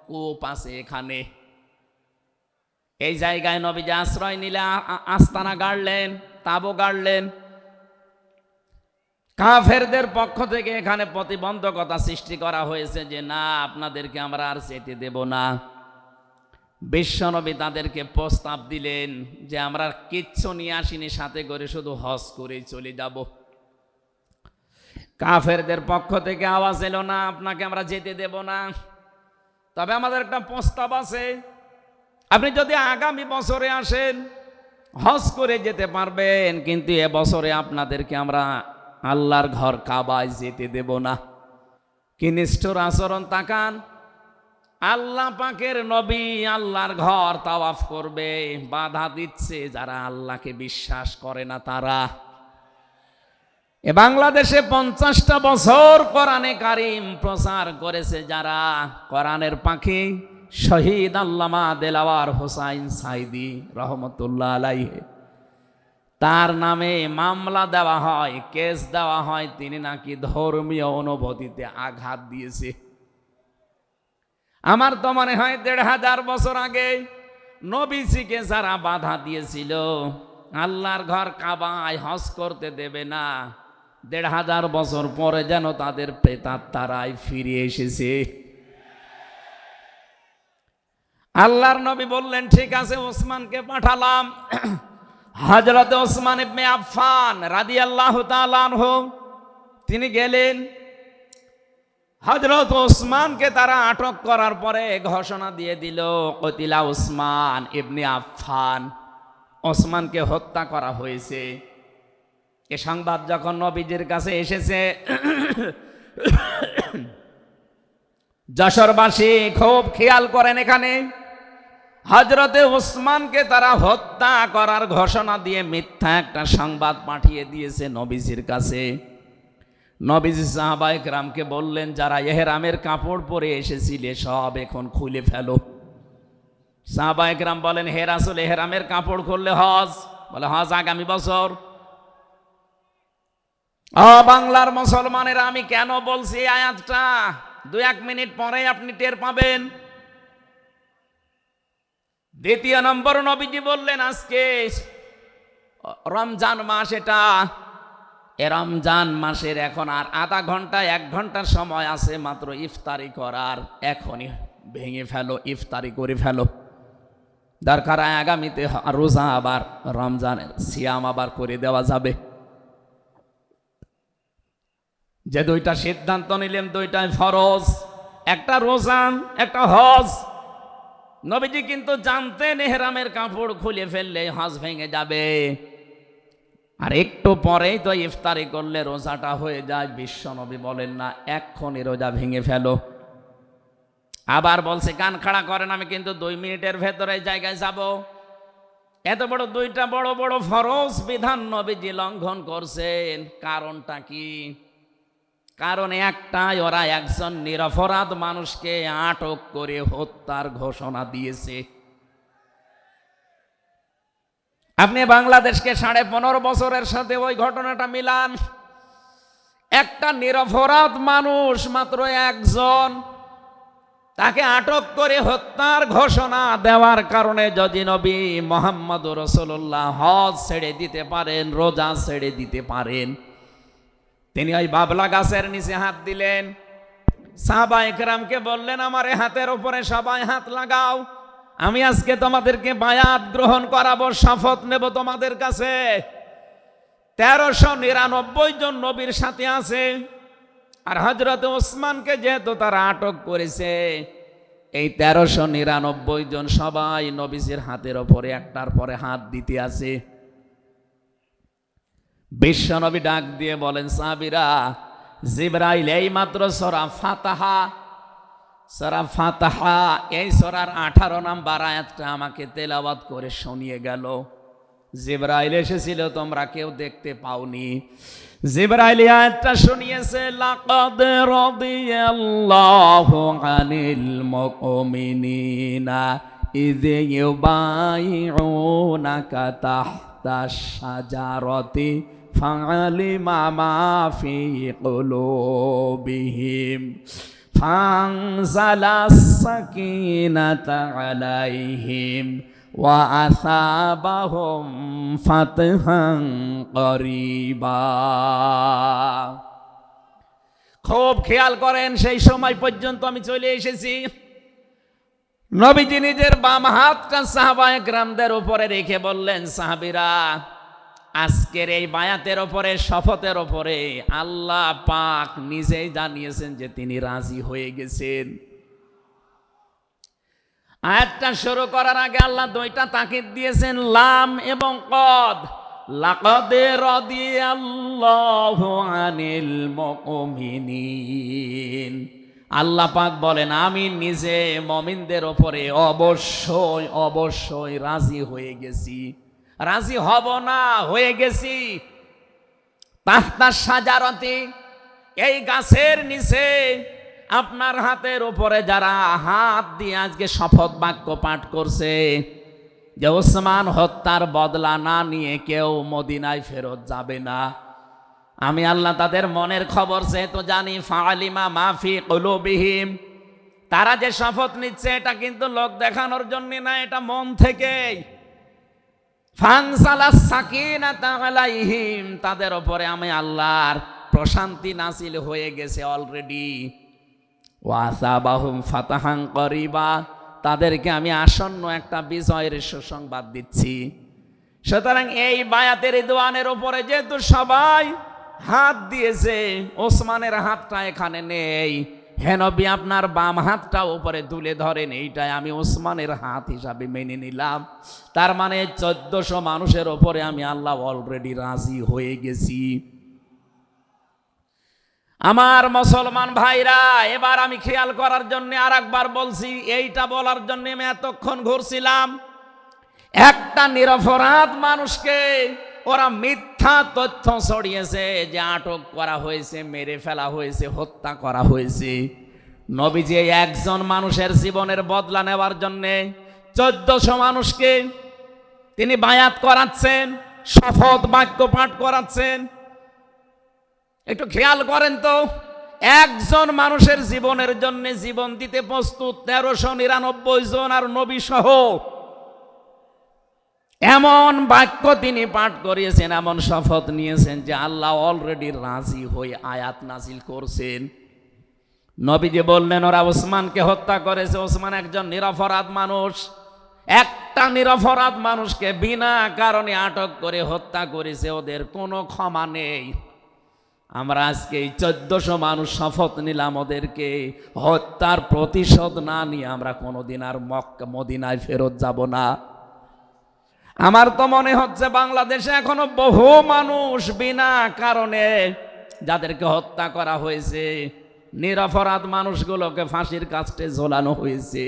কূপ আছে, এখানে এই জায়গায় নবীজি আশ্রয় নিলে আস্তানা গাড়লেন, তাবু গাড়লেন। কাফেরদের পক্ষ থেকে এখানে প্রতিবন্ধকতা সৃষ্টি করা হয়েছে যে না, আপনাদেরকে আমরা আর যেতে দেব না। বিশ্বনবী তাদেরকে প্রস্তাব দিলেন যে আমরা কিচ্ছু নিয়ে আসিনি সাথে করে, শুধু হজ করেই চলে যাব। কাফেরদের পক্ষ থেকে আওয়াজ এলো না, আপনাকে আমরা যেতে দেব না, তবে আমাদের একটা প্রস্তাব আছে। আপনি যদি আগামী বছরে আসেন হজ করে যেতে পারবেন, কিন্তু এবছরে আপনাদেরকে আমরা আল্লাহর ঘর কাবায় যেতে দেব না। কি নিষ্ঠুর আচরণ তাকান। আল্লাহ পাকের নবী আল্লাহর ঘর তাওয়াফ করবে, বাধা দিচ্ছে যারা আল্লাহকে বিশ্বাস করে না তারা। এ বাংলাদেশে 50টা বছর কোরআনে কারীম প্রচার করেছে যারা, কোরআনের পাখি শহীদ আল্লামা দেলাওয়ার হোসাইন সাইদি রহমতুল্লাহ আলাইহি, তার নামে মামলা দেওয়া হয়, কেস দেওয়া হয়, তিনি নাকি ধর্মীয় অনুভূতিতে আঘাত দিয়েছে। আমার তো মনে হয় ১,৫০০ বছর আগে নবীজিকে যারা বাধা দিয়েছিল আল্লাহর ঘর কাবায় হজ করতে দেবে না, ১,৫০০ বছর পরে যেন তাদের প্রেতাত্মারাই ফিরে এসেছে। আল্লাহর নবী বললেন ঠিক আছে, ওসমানকে পাঠালাম। হযরত ওসমান ইবনে আফফান রাদিয়াল্লাহু তাআলা আনহু তিনি গেলেন। হযরত ওসমানকে তারা আটক করার পরে ঘোষণা দিয়ে দিল, কতিলা ওসমান ইবনে আফফান, ওসমানকে হত্যা করা হয়েছে। এ সংবাদ যখন নবীজির কাছে এসেছে, যশোরবাসী খুব খেয়াল করেন, এখানে হযরতে ওসমানকে তারা হত্যা করার ঘোষণা দিয়ে মিথ্যা একটা সংবাদ পাঠিয়ে দিয়েছে নবীজির কাছে। নবীজি সাহাবায়ে কেরামকে বললেন, যারা ইহরামের কাপড় পরে এসেছিলে সব এখন খুলে ফেলো। সাহাবায়ে কেরাম বলেন, হে রাসূল, ইহরামের কাপড় খুললে হজ? বলে হজ আগামী বছর। বাংলার মুসলমানেরা, আমি কেন বলছি এই আয়াতটা ২-১ মিনিট পরে আপনি টের পাবেন। দ্বিতীয় নম্বর, নবীজি বললেন আজকে রমজান মাস, এটা এ রমজান মাসের এখন আর আধা ঘন্টা ১ ঘন্টার সময় আছে মাত্র ইফতারি করার, এখনই ভেঙে ফেলো, ইফতারি করে ফেলো। দরকার আগামীতে রোজা আবার রমজানের সিয়াম আবার করে দেওয়া যাবে। যে দুইটা সিদ্ধান্ত নিলেন দুইটাই ফরজ, একটা রোজা একটা হজ। নবীজি কিন্তু জানতেন ইহরামের কাপড় খুলে ফেললে হজ ভেঙে যাবে, আর একটু পরেই তো ইফতারি করলে রোজাটা হয়ে যায়। বিশ্ব নবী বলেন না এক্ষুনি রোজা ভেঙে ফেলো। আবার বলছে কান খাড়া করেন, আমি কিন্তু ২ মিনিটের ভেতরে জায়গায় যাব। এত বড় দুইটা বড় বড় ফরজ বিধান নবীজি লঙ্ঘন করছেন, কারণটা কি? কারণ একটাই, ওরা একজন নিরপরাধ মানুষকে আটক করে হত্যার ঘোষণা দিয়েছে। আপনি বাংলাদেশকে ১৫.৫ বছরের সাথে ওই ঘটনাটা মিলান। একটা নিরপরাধ মানুষ, মাত্র একজন, তাকে আটক করে হত্যার ঘোষণা দেওয়ার কারণে যদি নবী মুহাম্মদ রাসূলুল্লাহ হজ ছেড়ে দিতে পারেন, রোজা ছেড়ে দিতে পারেন, তিনি ওই বাবলা গাছের নিচে হাত দিলেন। সাহাবায়ে কেরামকে বললেন, আমার এই হাতের উপরে সবাই হাত লাগাও, আমি আজকে তোমাদেরকে বায়াত গ্রহণ করাবো, শপথ নেব তোমাদের কাছে। ১৩৯৯ জন নবীর সাথে আছে। আর হযরত ওসমানকে যেহেতু তারা আটক করেছে, এই ১৩৯৯ জন সবাই নবীজির হাতের ওপরে একটার পরে হাত দিতে আছে। বিশ্ব নবী ডাক দিয়ে বলেন, সাহাবীরা, জিবরাইল এই মাত্র সূরা ফাতিহা এই সূরার ১৮ নম্বর আয়াতটা আমাকে তেলাওয়াত করে শুনিয়ে গেল। জিবরাইল এসেছিল, তোমরা কেউ দেখতে পাওনি। জিবরাইল আয়াতটা শুনিয়েছে, লাকাদ রাদিয়াল্লাহু আনিল মুমিনিনা ইয ইউবাইউনাকা তাহতাশ শাজারাতি ফাআলিমা মা ফি কুলুবিহিম ফানজালাস সাকিনাতা আলাইহিম ওয়া আসাবাহুম ফাতহান করিবা। খুব খেয়াল করেন, সেই সময় পর্যন্ত আমি চলে এসেছি। নবীজি নিজের বাম হাতটা সাহাবায়ে কেরামদের উপরে রেখে বললেন, সাহাবীরা, আজকের এই বায়াতের উপরে, শপথের উপরে আল্লাহ পাক নিজেই জানিয়েছেন যে তিনি রাজি হয়ে গেছেন। আয়াতটা শুরু করার আগে আল্লাহ দুইটা তাকিদ দিয়েছেন, লাম এবং কদ। লাকাদ রাদিয়াল্লাহু আনিল মুমিনিন। আল্লাহ পাক বলেন, আমি নিজে মুমিনদের উপরে অবশ্যই অবশ্যই রাজি হয়ে গেছি। রাজি হব না, হয়ে গেছি। তাহতা শাজারাতি, এই গাছের নিচে আপনার হাতের উপরে যারা হাত দিয়ে আজকে শপথ বাক্য পাঠ করছে যে ওসমান হত্যার বদলা না নিয়ে কেউ মদিনায় ফেরত যাবে না, আমি আল্লাহ তাদের মনের খবর যেহেতু জানি, ফাআলিমা মা ফি কুলুবিহিম, তারা যে শপথ নিচ্ছে এটা কিন্তু লোক দেখানোর জন্য না, এটা মন থেকে। ফানসালাস সাকিনাতা আলাইহিম, তাদের উপরে আমি আল্লাহর প্রশান্তি নাযিল হয়ে গেছে অলরেডি। ওয়াসাবাহুম ফাতাহান করিবা, তাদেরকে আমি আসন্ন একটা বিজয়ের সুসংবাদ দিচ্ছি। সুতরাং এই বায়াতের রিদওয়ানের উপরে যেহেতু সবাই হাত দিয়েছে, ওসমানের হাতটা এখানে নেই, হে নবী আপনার বাম হাতটা উপরে তুলে ধরেন, এইটাই আমি ওসমানের হাত হিসাবে মেনে নিলাম। তার মানে 1400 মানুষের ওপরে আমি আল্লাহ অলরেডি রাজি হয়ে গেছি। আমার মুসলমান ভাইরা, এবার আমি খেয়াল করার জন্য আর একবার বলছি, এইটা বলার জন্য আমি এতক্ষণ ঘুরছিলাম। একটা নিরপরাধ মানুষকে ওরা মিথ্যা তথ্য ছড়িয়েছে যে আটক করা হয়েছে, মেরে ফেলা হয়েছে, হত্যা করা হয়েছে। নবীজি একজন মানুষের জীবনের বদলা নেওয়ার জন্য 1400 মানুষকে তিনি বায়াত করাচ্ছেন, শপথ বাক্য পাঠ করাচ্ছেন। একটু খেয়াল করেন তো, একজন মানুষের জীবনের জন্য জীবন দিতে প্রস্তুত 1399 জন, আর নবী সহ। এমন বাক্য তিনি পাঠ করিয়েছেন, এমন শপথ নিয়েছেন যে আল্লাহ অলরেডি রাজি হয়ে আয়াত নাজিল করছেন। নবীজি বললেন ওরা ওসমানকে হত্যা করেছে, ওসমান একজন নিরপরাধ মানুষ। একটা নিরপরাধ মানুষকে বিনা কারণে আটক করে হত্যা করেছে, ওদের কোনো ক্ষমা নেই। আমরা আজকে এই 1400 মানুষ শপথ নিলাম, ওদেরকে হত্যার প্রতিশোধ না নিয়ে আমরা কোনোদিন আর মক্কা মদিনায় ফেরত যাব না। আমার তো মনে হচ্ছে বাংলাদেশে এখনো বহু মানুষ বিনা কারণে যাদেরকে হত্যা করা হয়েছে, নিরপরাধ মানুষগুলোকে ফাঁসির কাস্টে ঝোলানো হয়েছে,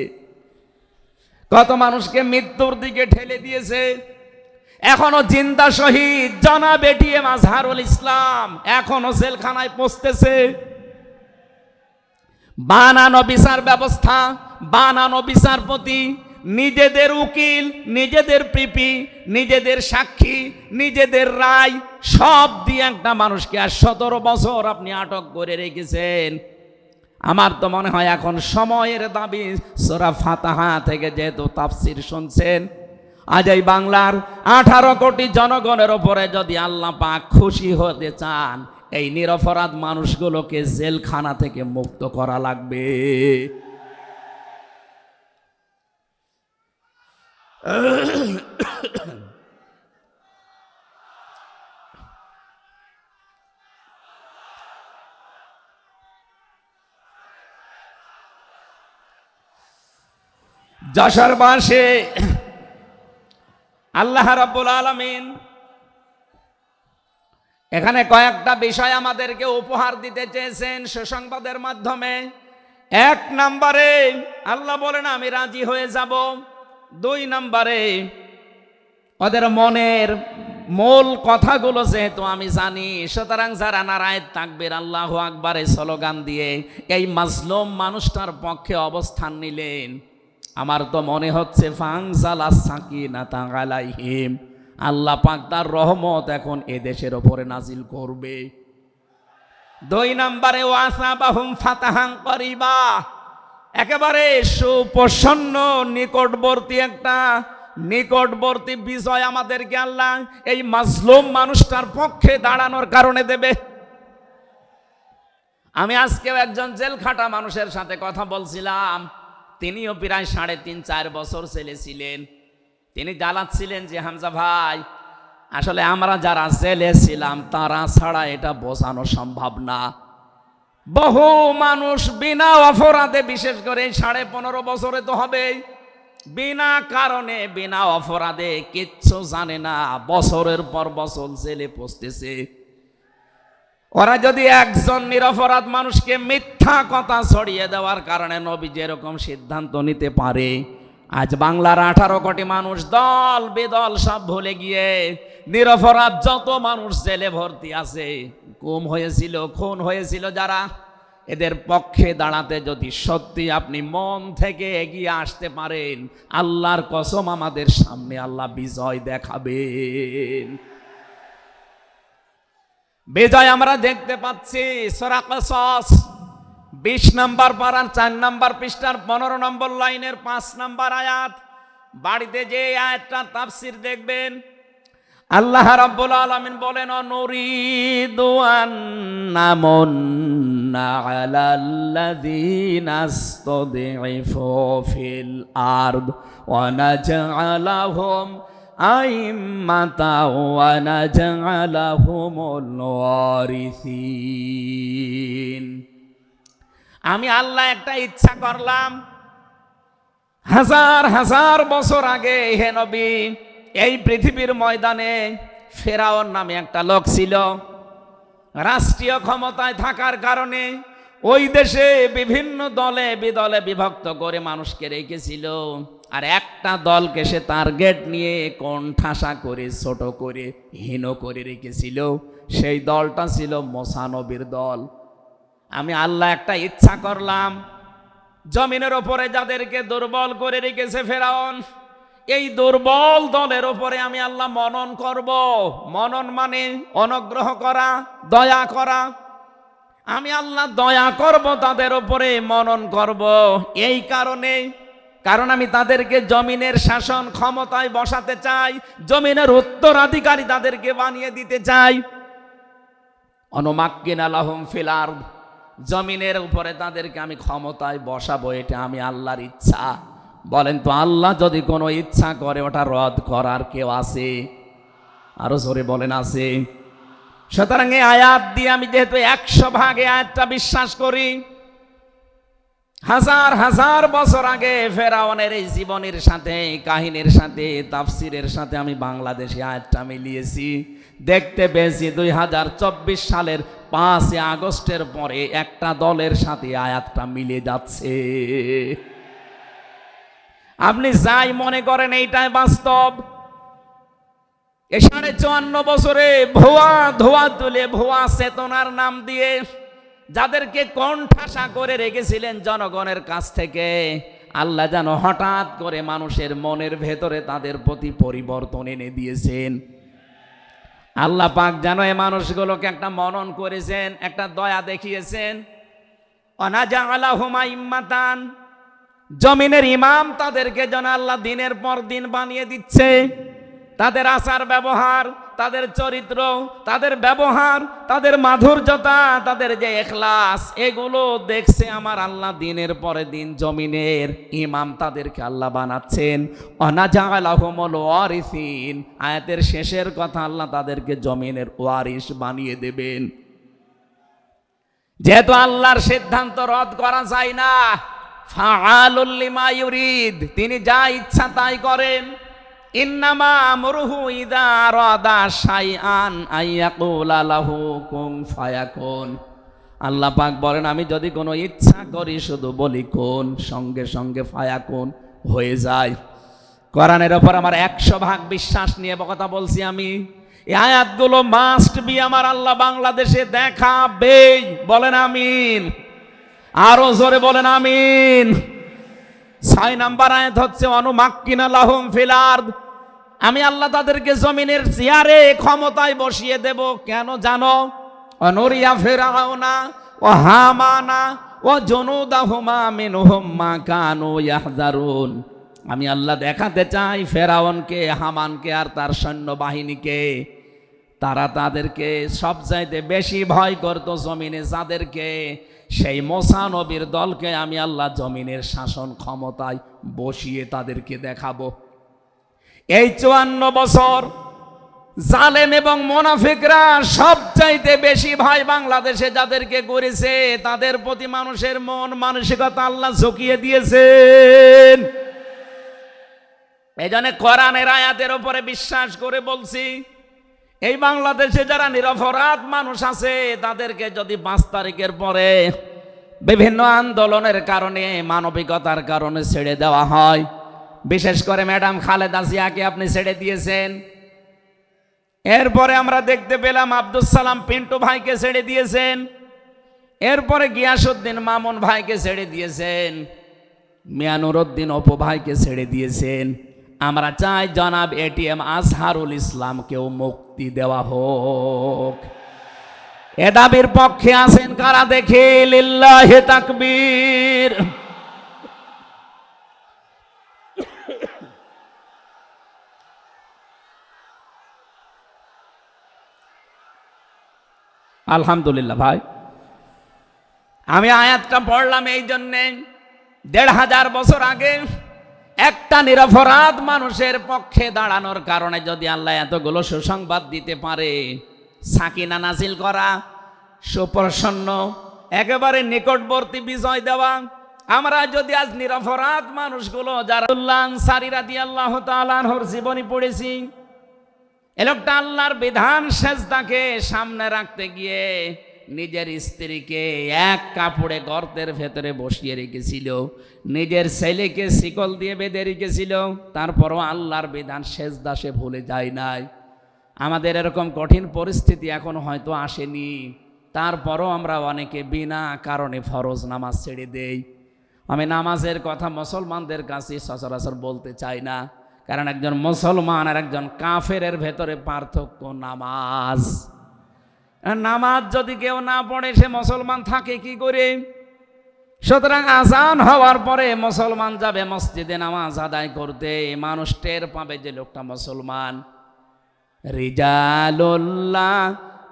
কত মানুষকে মৃত্যুর দিকে ঠেলে দিয়েছে। এখনো জিন্দা শহীদ জনাব এটিএম আজহারুল ইসলাম এখনো জেলখানায় পচতেছে। বানানো বিচার ব্যবস্থা, বানানো বিচারপতি, নিজেদের উকিল, নিজেদের পিপি, নিজেদের সাক্ষী, নিজেদের রায় সব দিয়ে একটা মানুষকে আর 17 বছর আপনি আটক করে রেখেছেন। আমার তো মনে হয় এখন সময়ের দাবি। সূরা ফাতিহা থেকে যেহেতু তাফসীর শুনছেন, আজ এই বাংলার 18 কোটি জনগণের উপরে যদি আল্লাহ পাক খুশি হতে চান, এই নিরপরাধ মানুষগুলোকে জেলখানা থেকে মুক্ত করা লাগবে। যশোরবাসী, আল্লাহ রাব্বুল আলামিন এখানে কয়েকটা বিষয় আমাদেরকে উপহার দিতে চেয়েছেন সুসংবাদের মাধ্যমে। 1 নম্বরে আল্লাহ বলেন আমি রাজি হয়ে যাব। 2 নম্বরে ওদের মনের মূল কথাগুলো যেহেতু আমি জানি, সুতরাং যারা নারায়ে তাকবীর আল্লাহু আকবার স্লোগান দিয়ে এই মাজলুম মানুষটার পক্ষে অবস্থান নিলেন, আমার তো মনে হচ্ছে ফানজালাস সাকিনাতা আলাইহিম, আল্লাহ পাক তার রহমত এখন এদেশের ওপরে নাজিল করবে। 2 নম্বরে ওয়াসাবাহুম ফাতাহান করিবা, একেবারে সুপ্রসন্ন নিকটবর্তী বিজয় আমাদেরকে আল্লাহ এই মাজলুম মানুষটার পক্ষে দাঁড়ানোর কারণে দেবে। আমি আজকেও একজন জেলখাটা মানুষের সাথে কথা বলছিলাম, তিনিও প্রায় 3.5-4 বছর জেলে ছিলেন। তিনি জ্বালাচ্ছিলেন যে হামজা ভাই, আসলে আমরা যারা জেলে ছিলাম তারা ছাড়া এটা বোঝানো সম্ভব না। বহু মানুষ বিনা অপরাধে, বিশেষ করে 15.5 বছরে তো হবেই, বিনা কারণে বিনা অপরাধে কিচ্ছু জানে না, বছরের পর বছর জেলে পচতেছে। ওরা যদি একজন নিরপরাধ মানুষকে মিথ্যা কথা ছড়িয়ে দেওয়ার কারণে নবী যেরকম সিদ্ধান্ত নিতে পারে, আজ বাংলার 18 কোটি মানুষ দল বেদল সব ভুলে গিয়ে নিরপরাধ যত মানুষ জেলে ভর্তি আছে, গুম হয়েছিল, খুন হয়েছিল যারা, এদের পক্ষে দাঁড়াতে যদি সত্যি আপনি মন থেকে এগিয়ে আসতে পারেন, আল্লাহর কসম আমাদের সামনে আল্লাহ বিজয় দেখাবেন। বিজয় আমরা দেখতে পাচ্ছি। সূরা কসস 20 নম্বর পারার 4 নম্বর পৃষ্ঠার 15 নম্বর লাইনের 5 নম্বর আয়াত। বাড়িতে যে আয়াতটার তাফসীর দেখবেন, আল্লাহ রাব্বুল আলামিন বলেন, নুরিদু আন নামুন্না আলাল্লাযীনা ইসতাদঈফু ফিল আরদ ওয়া নাজআলাহুম আইম্মাতাও ওয়া নাজআলাহুমুল ওয়ারিসিন। আমি আল্লাহ একটা ইচ্ছা করলাম, হাজার হাজার বছর আগে হে নবী, এই পৃথিবীর ময়দানে ফেরাউন নামে একটা লোক ছিল। রাষ্ট্রীয় ক্ষমতায় থাকার কারণে ওই দেশে বিভিন্ন দলে বিদলে বিভক্ত করে মানুষকে রেখেছিল। আর একটা দলকে সে টার্গেট নিয়ে কোণঠাসা করে, ছোট করে, হীন করে রেখেছিল। সেই দলটা ছিল মুসা নবীর দল। আমি আল্লাহ একটা ইচ্ছা করলাম, জমিনের ওপরে যাদেরকে দুর্বল করে রেখেছে ফেরাউন, এই দুর্বল দলের ওপরে আমি আল্লাহ মনন করব। মনন মানে অনুগ্রহ করা, দয়া করা। আমি আল্লাহ দয়া করব তাদের ওপরে, মনন করব। এই কারণ আমি তাদেরকে জমিনের শাসন ক্ষমতায় বসাতে চাই, জমিনের উত্তরাধিকারী তাদেরকে বানিয়ে দিতে চাই। অনুমাক্কিনা লাহুম ফিল আরদ, জমিনের উপরে তাদেরকে আমি ক্ষমতায় বসাবো। এটা আমি আল্লাহর ইচ্ছা। বলেন তো, আল্লাহ যদি কোনো ইচ্ছা করে ওটা রদ করার কেউ আছে? আরো জোরে বলেন, আছে। সুতরাং এই আয়াত দিয়ে আমি যেহেতু 100 ভাগ এই আয়াতটা বিশ্বাস করি, হাজার হাজার বছর আগে ফেরাউনের এই জীবনের সাথে, কাহিনীর সাথে, তাফসিরের সাথে আমি বাংলাদেশি আয়াতটা মিলিয়েছি। দেখতে পেয়েছি 2024 সালের 5 আগস্টের পরে একটা দলের সাথে আয়াতটা মিলে যাচ্ছে। আপনি যাই মনে করেন এইটাই বাস্তব। এ 54 বছরে ধোয়া তুলে ভুয়া চেতনার নাম দিয়ে যাদেরকে কোণঠাসা করে রেখেছিলেন জনগণের কাছ থেকে, আল্লাহ যেন হঠাৎ করে মানুষের মনের ভেতরে তাদের প্রতি পরিবর্তন এনে দিয়েছেন। আল্লাহ পাক যেন এই মানুষগুলোকে একটা মনন করেছেন, একটা দয়া দেখিয়েছেন। অনাজাআলাহুম আইম্মাতান, জমিনের ইমাম তাদেরকে যেন আল্লাহ দিনের পর দিন বানিয়ে দিচ্ছে। তাদের আচার ব্যবহার, তাদের চরিত্র, তাদের ব্যবহার, তাদের মাধুর্যতা, তাদের যে ইখলাস, এগুলো দেখছে আমার আল্লাহ দিনের পরে দিন জমিনের ইমাম তাদেরকে আল্লাহ বানাচ্ছেন। অনাজাআলাহুমুল ওয়ারিসিন, আয়াতের শেষের কথা, আল্লাহ তাদেরকে জমিনের ওয়ারিস বানিয়ে দেবেন। যেহেতু আল্লাহর সিদ্ধান্ত রদ করা যায় না, ফাআলুল লিমা ইউরিদ, তিনি যা ইচ্ছা তাই করেন। ইন্নামা আমরুহু ইযা আরাদা শাইআন আইয়াকুলা লাহু কুন ফায়াকুন। আল্লাহ পাক বলেন, আমি যদি কোনো ইচ্ছা করি শুধু বলি কোন, সঙ্গে সঙ্গে ফায়াকুন হয়ে যায়। কোরআনের ওপর আমার 100 ভাগ বিশ্বাস নিয়ে কথা বলছি আমি। এই আয়াতগুলো মাস্ট বি আমার আল্লাহ বাংলাদেশে দেখাবে। বলেন আমিন, আরো জোরে বলেন আমিন। 6 নম্বর আয়াত হচ্ছে অনুমাক্কিনা লাহুম ফিল আরদ, আমি আল্লাহ তাদেরকে জমিনের চেয়ারে ক্ষমতায় বসিয়ে দেব। কেন জানো? অনুরিয়া ফিরাউনা ও হামানা ও জুনুদাহুমা মিনহুম মা কানু ইয়াহজারুন, আমি আল্লাহ দেখাতে চাই ফেরাউনকে, হামানকে আর তার সৈন্যবাহিনীকে, তারা তাদেরকে সবচাইতে বেশি ভয় করত জমিনে যাদেরকে, সেই মুসা নবীর দলকে আমি আল্লাহ জমিনের শাসন ক্ষমতায় বসিয়ে তাদেরকে দেখাবো। এই 54 বছর জালেম এবং মুনাফিকরা সবচাইতে বেশি ভয় বাংলাদেশে যাদেরকে করেছে, তাদের প্রতি মানুষের মন মানসিকতা আল্লাহ ঝুঁকিয়ে দিয়েছেন। এই জন্য কোরআনের আয়াতের উপরে বিশ্বাস করে বলছি, এই বাংলাদেশে যারা নিরপরাধ মানুষ আছে তাদেরকে যদি 5 তারিখের পরে বিভিন্ন আন্দোলনের কারণে, মানবিকতার কারণে ছেড়ে দেওয়া হয়, বিশেষ করে ম্যাডাম খালেদা জিয়াকে আপনি ছেড়ে দিয়েছেন। এরপরে আমরা দেখতে পেলাম আব্দুল সালাম পিন্টু ভাইকে ছেড়ে দিয়েছেন। এরপরে গিয়াসউদ্দিন মামুন ভাইকে ছেড়ে দিয়েছেন। মিয়ানুরউদ্দিন অপু ভাইকে ছেড়ে দিয়েছেন। আমরা চাই জনাব এটিএম আজহারুল ইসলামকেও মুক্তি দেওয়া হোক। এ দাবির পক্ষে আছেন কারা দেখে? লিল্লাহি তাকবীর। আলহামদুলিল্লাহ। ভাই আমি আয়াতটা পড়লাম এই জন্যে, ১৫০০ বছর আগে একটা নিরপরাধ মানুষের পক্ষে দাঁড়ানোর কারণে যদি আল্লাহ এতগুলো সুসংবাদ দিতে পারে, সাকিনা নাজিল করা, সুপ্রসন্ন একেবারে নিকটবর্তী বিজয় দেওয়া, আমরা যদি আজ নিরপরাধ মানুষগুলো যারা আনসারী রাদিয়াল্লাহু তাআলা আনহুর জীবনী পড়েছি, এ লোকটা আল্লাহর বিধান সেজদাকে সামনে রাখতে গিয়ে নিজের স্ত্রীকে এক কাপড়ে গর্তের ভেতরে বসিয়ে রেখেছিল, নিজের ছেলেকে শিকল দিয়ে বেঁধে রেখেছিল, তারপরও আল্লাহর বিধান সেজদা সে ভুলে যায় নাই। আমাদের এরকম কঠিন পরিস্থিতি এখন হয়তো আসেনি, তারপরও আমরা অনেকে বিনা কারণে ফরজ নামাজ ছেড়ে দেই। আমি নামাজের কথা মুসলমানদের কাছে সচরাচর বলতে চাই না, কারণ একজন মুসলমান আর একজন কাফেরের ভেতরে পার্থক্য নামাজ। নামাজ যদি কেউ না পড়ে সে মুসলমান থাকে কি করে? সুতরাং আজান হওয়ার পরে মুসলমান যাবে মসজিদে নামাজ আদায় করতে, মানুষ টের পাবে যে লোকটা মুসলমান। রিজালুল্লাহ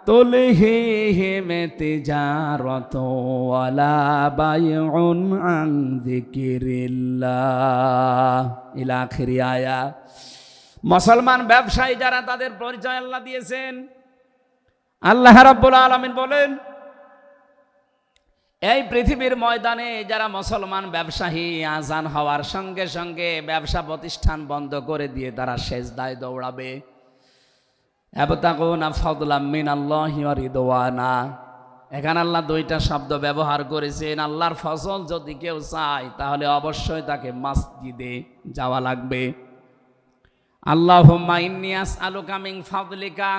তুলহিহিম তিজারাতু ওয়ালা বাইউন আন যিকিরিল্লাহ ইলা আখিরি আয়াত। মুসলমান ব্যবসায়ী যারা, তাদের পরিচয় আল্লাহ দিয়েছেন। আল্লাহ রাব্বুল আলামিন বলেন, এই পৃথিবীর ময়দানে যারা মুসলমান ব্যবসায়ী, আজান হওয়ার সঙ্গে সঙ্গে ব্যবসা প্রতিষ্ঠান বন্ধ করে দিয়ে তারা সেজদায় দৌড়াবে। ইয়াবতাগুনা ফাদলাম মিনাল্লাহি ওয়া রিদওয়ানা। এখানে আল্লাহ দুইটা শব্দ ব্যবহার করেছেন। আল্লাহর ফজল যদি কেউ চায় তাহলে অবশ্যই তাকে মসজিদে যাওয়া লাগবে। আল্লাহুম্মা ইন্নী আসআলুকা মিন ফাদলিকা,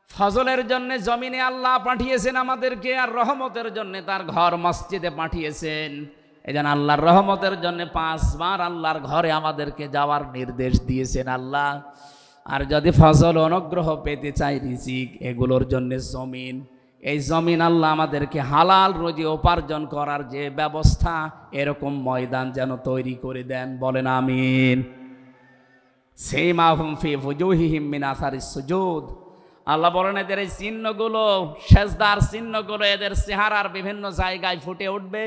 ফজলের জন্য জমিনে আল্লাহ পাঠিয়েছেন আমাদেরকে, আর রহমতের জন্য তার ঘর মসজিদে পাঠিয়েছেন। এই জন্য আল্লাহর রহমতের জন্য 5 বার আল্লাহর ঘরে আমাদেরকে যাওয়ার নির্দেশ দিয়েছেন আল্লাহ। আর যদি ফজল অনুগ্রহ পেতে চাই, রিজিক, এগুলোর জন্য জমিন, এই জমিন আল্লাহ আমাদেরকে হালাল রুজি উপার্জন করার যে ব্যবস্থা, এরকম ময়দান যেন তৈরি করে দেন। বলেন আমিন। সীমাহুম ফি ফুজুহিহিম মিন আসারিস সুজুদ। আল্লাহ বলেন এদের এই চিহ্নগুলো, সেজদার চিহ্নগুলো এদের চেহারার বিভিন্ন জায়গায় ফুটে উঠবে।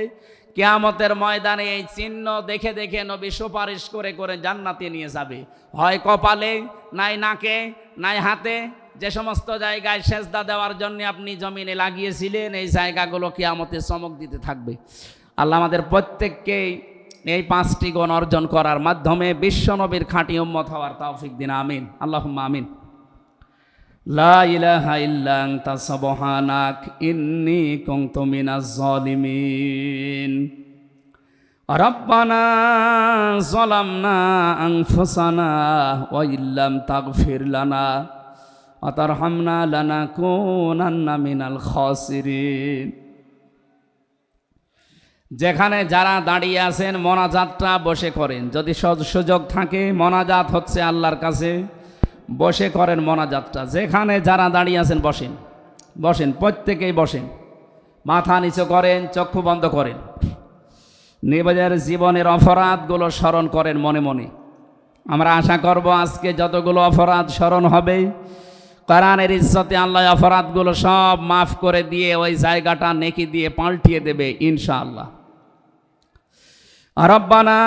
কিয়ামতের ময়দানে এই চিহ্ন দেখে দেখে নবী সুপারিশ করে করে জান্নাতে নিয়ে যাবে। হয় কপালে, নাই নাকে, নাই হাতে। যে সমস্ত জায়গায় সেজদা দেওয়ার জন্য আপনি জমিনে লাগিয়েছিলেন, এই জায়গাগুলো কিয়ামতে চমক দিতে থাকবে। আল্লাহ আমাদের প্রত্যেককে এই 5টি গুণ অর্জন করার মাধ্যমে বিশ্ব নবীর খাঁটি উম্মত হওয়ার তৌফিক দিন। আমিন, আল্লাহুম্মা আমিন। লা ইলাহা ইল্লা আনতা সুবহানাক ইন্নী কুনতু মিনাজ জালিমিন। রব্বানা যালামনা আনফুসানা ওয়া ইল্লাম তাগফির লানা ওয়া তারহামনা লানাকুনান্না মিনাল খাসিরিন। যেখানে যারা দাঁড়িয়ে আছেন মোনাজাতটা বসে করেন, যদি সুযোগ থাকে। মোনাজাত হচ্ছে আল্লাহর কাছে, বসে করেন মোনাজাতটা। যেখানে যারা দাঁড়িয়ে আছেন বসেন, বসেন, প্রত্যেকেই বসেন। মাথা নিচু করেন, চক্ষু বন্ধ করেন। নিজের জীবনের অপরাধগুলো স্মরণ করেন মনে মনে। আমরা আশা করব আজকে যতগুলো অপরাধ স্মরণ হবে, কোরআনের ইজ্জতে আল্লাহ অপরাধগুলো সব মাফ করে দিয়ে ওই জায়গাটা নেকি দিয়ে পাল্টিয়ে দেবে ইনশাআল্লাহ। রব্বানা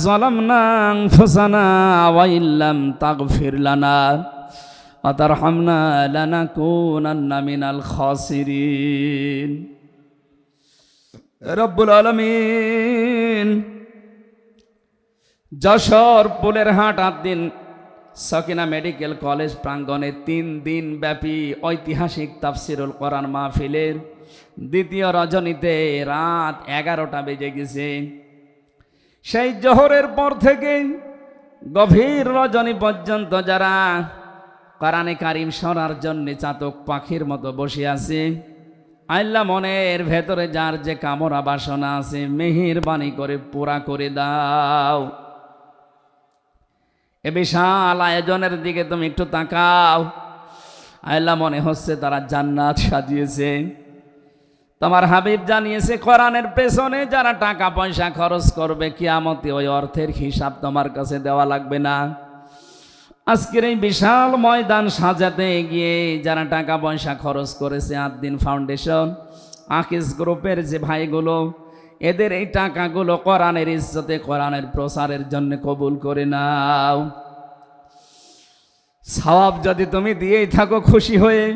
যালামনা আনফুসানা ওয়া ইল্লাম তাগফির লানা ওয়া তারহামনা লানাকুনান্না মিনাল খাসিরিন। রব্বুল আলামিন যশোর পুলেরহাট আদ্দিন সকিনা মেডিকেল কলেজ প্রাঙ্গণে 3 দিন ব্যাপী ঐতিহাসিক তাফসিরুল কোরআন মাহফিলের দ্বিতীয় রজনীতে রাত 11টা বেজে গেছে। সেই জোহরের পর থেকে গভীর রজনী পর্যন্ত যারা কোরআনে কারিম শোনার জন্য চাতক পাখির মতো বসে আছে, আল্লাহ মনের ভেতরে যার যে কামনা বাসনা আছে মেহেরবানি করে পুরা করে দাও। এ বিশাল আয়োজনের দিকে তুমি একটু তাকাও। আল্লাহ মনে হচ্ছে তারা জান্নাত সাজিয়েছে। তোমার হাবিব জানিয়েছে কোরআনের পেছনে যারা টাকা পয়সা খরচ করবে কিয়ামতে ওই অর্থের হিসাব তোমার কাছে দেওয়া লাগবে না। আজকের এই বিশাল ময়দান সাজাতে গিয়ে যারা টাকা পয়সা খরচ করেছে, আদ্দিন ফাউন্ডেশন, আকিস গ্রুপের যে ভাইগুলো, এদের এই টাকাগুলো কোরআনের ইজ্জতে, কোরআনের প্রচারের জন্য কবুল করে নাও। সওয়াব যদি তুমি দিয়েই থাকো খুশি হয়ে,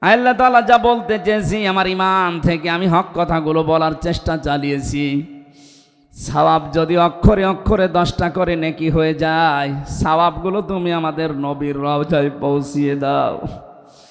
আল্লাহ তাআলা যা বলতে চেয়েছি আমার ইমান থেকে আমি হক কথাগুলো বলার চেষ্টা চালিয়েছি। সওয়াব যদি অক্ষরে অক্ষরে 10টা করে নেকি হয়ে যায়, সওয়াবগুলো তুমি আমাদের নবীর রওজায় পৌঁছিয়ে দাও।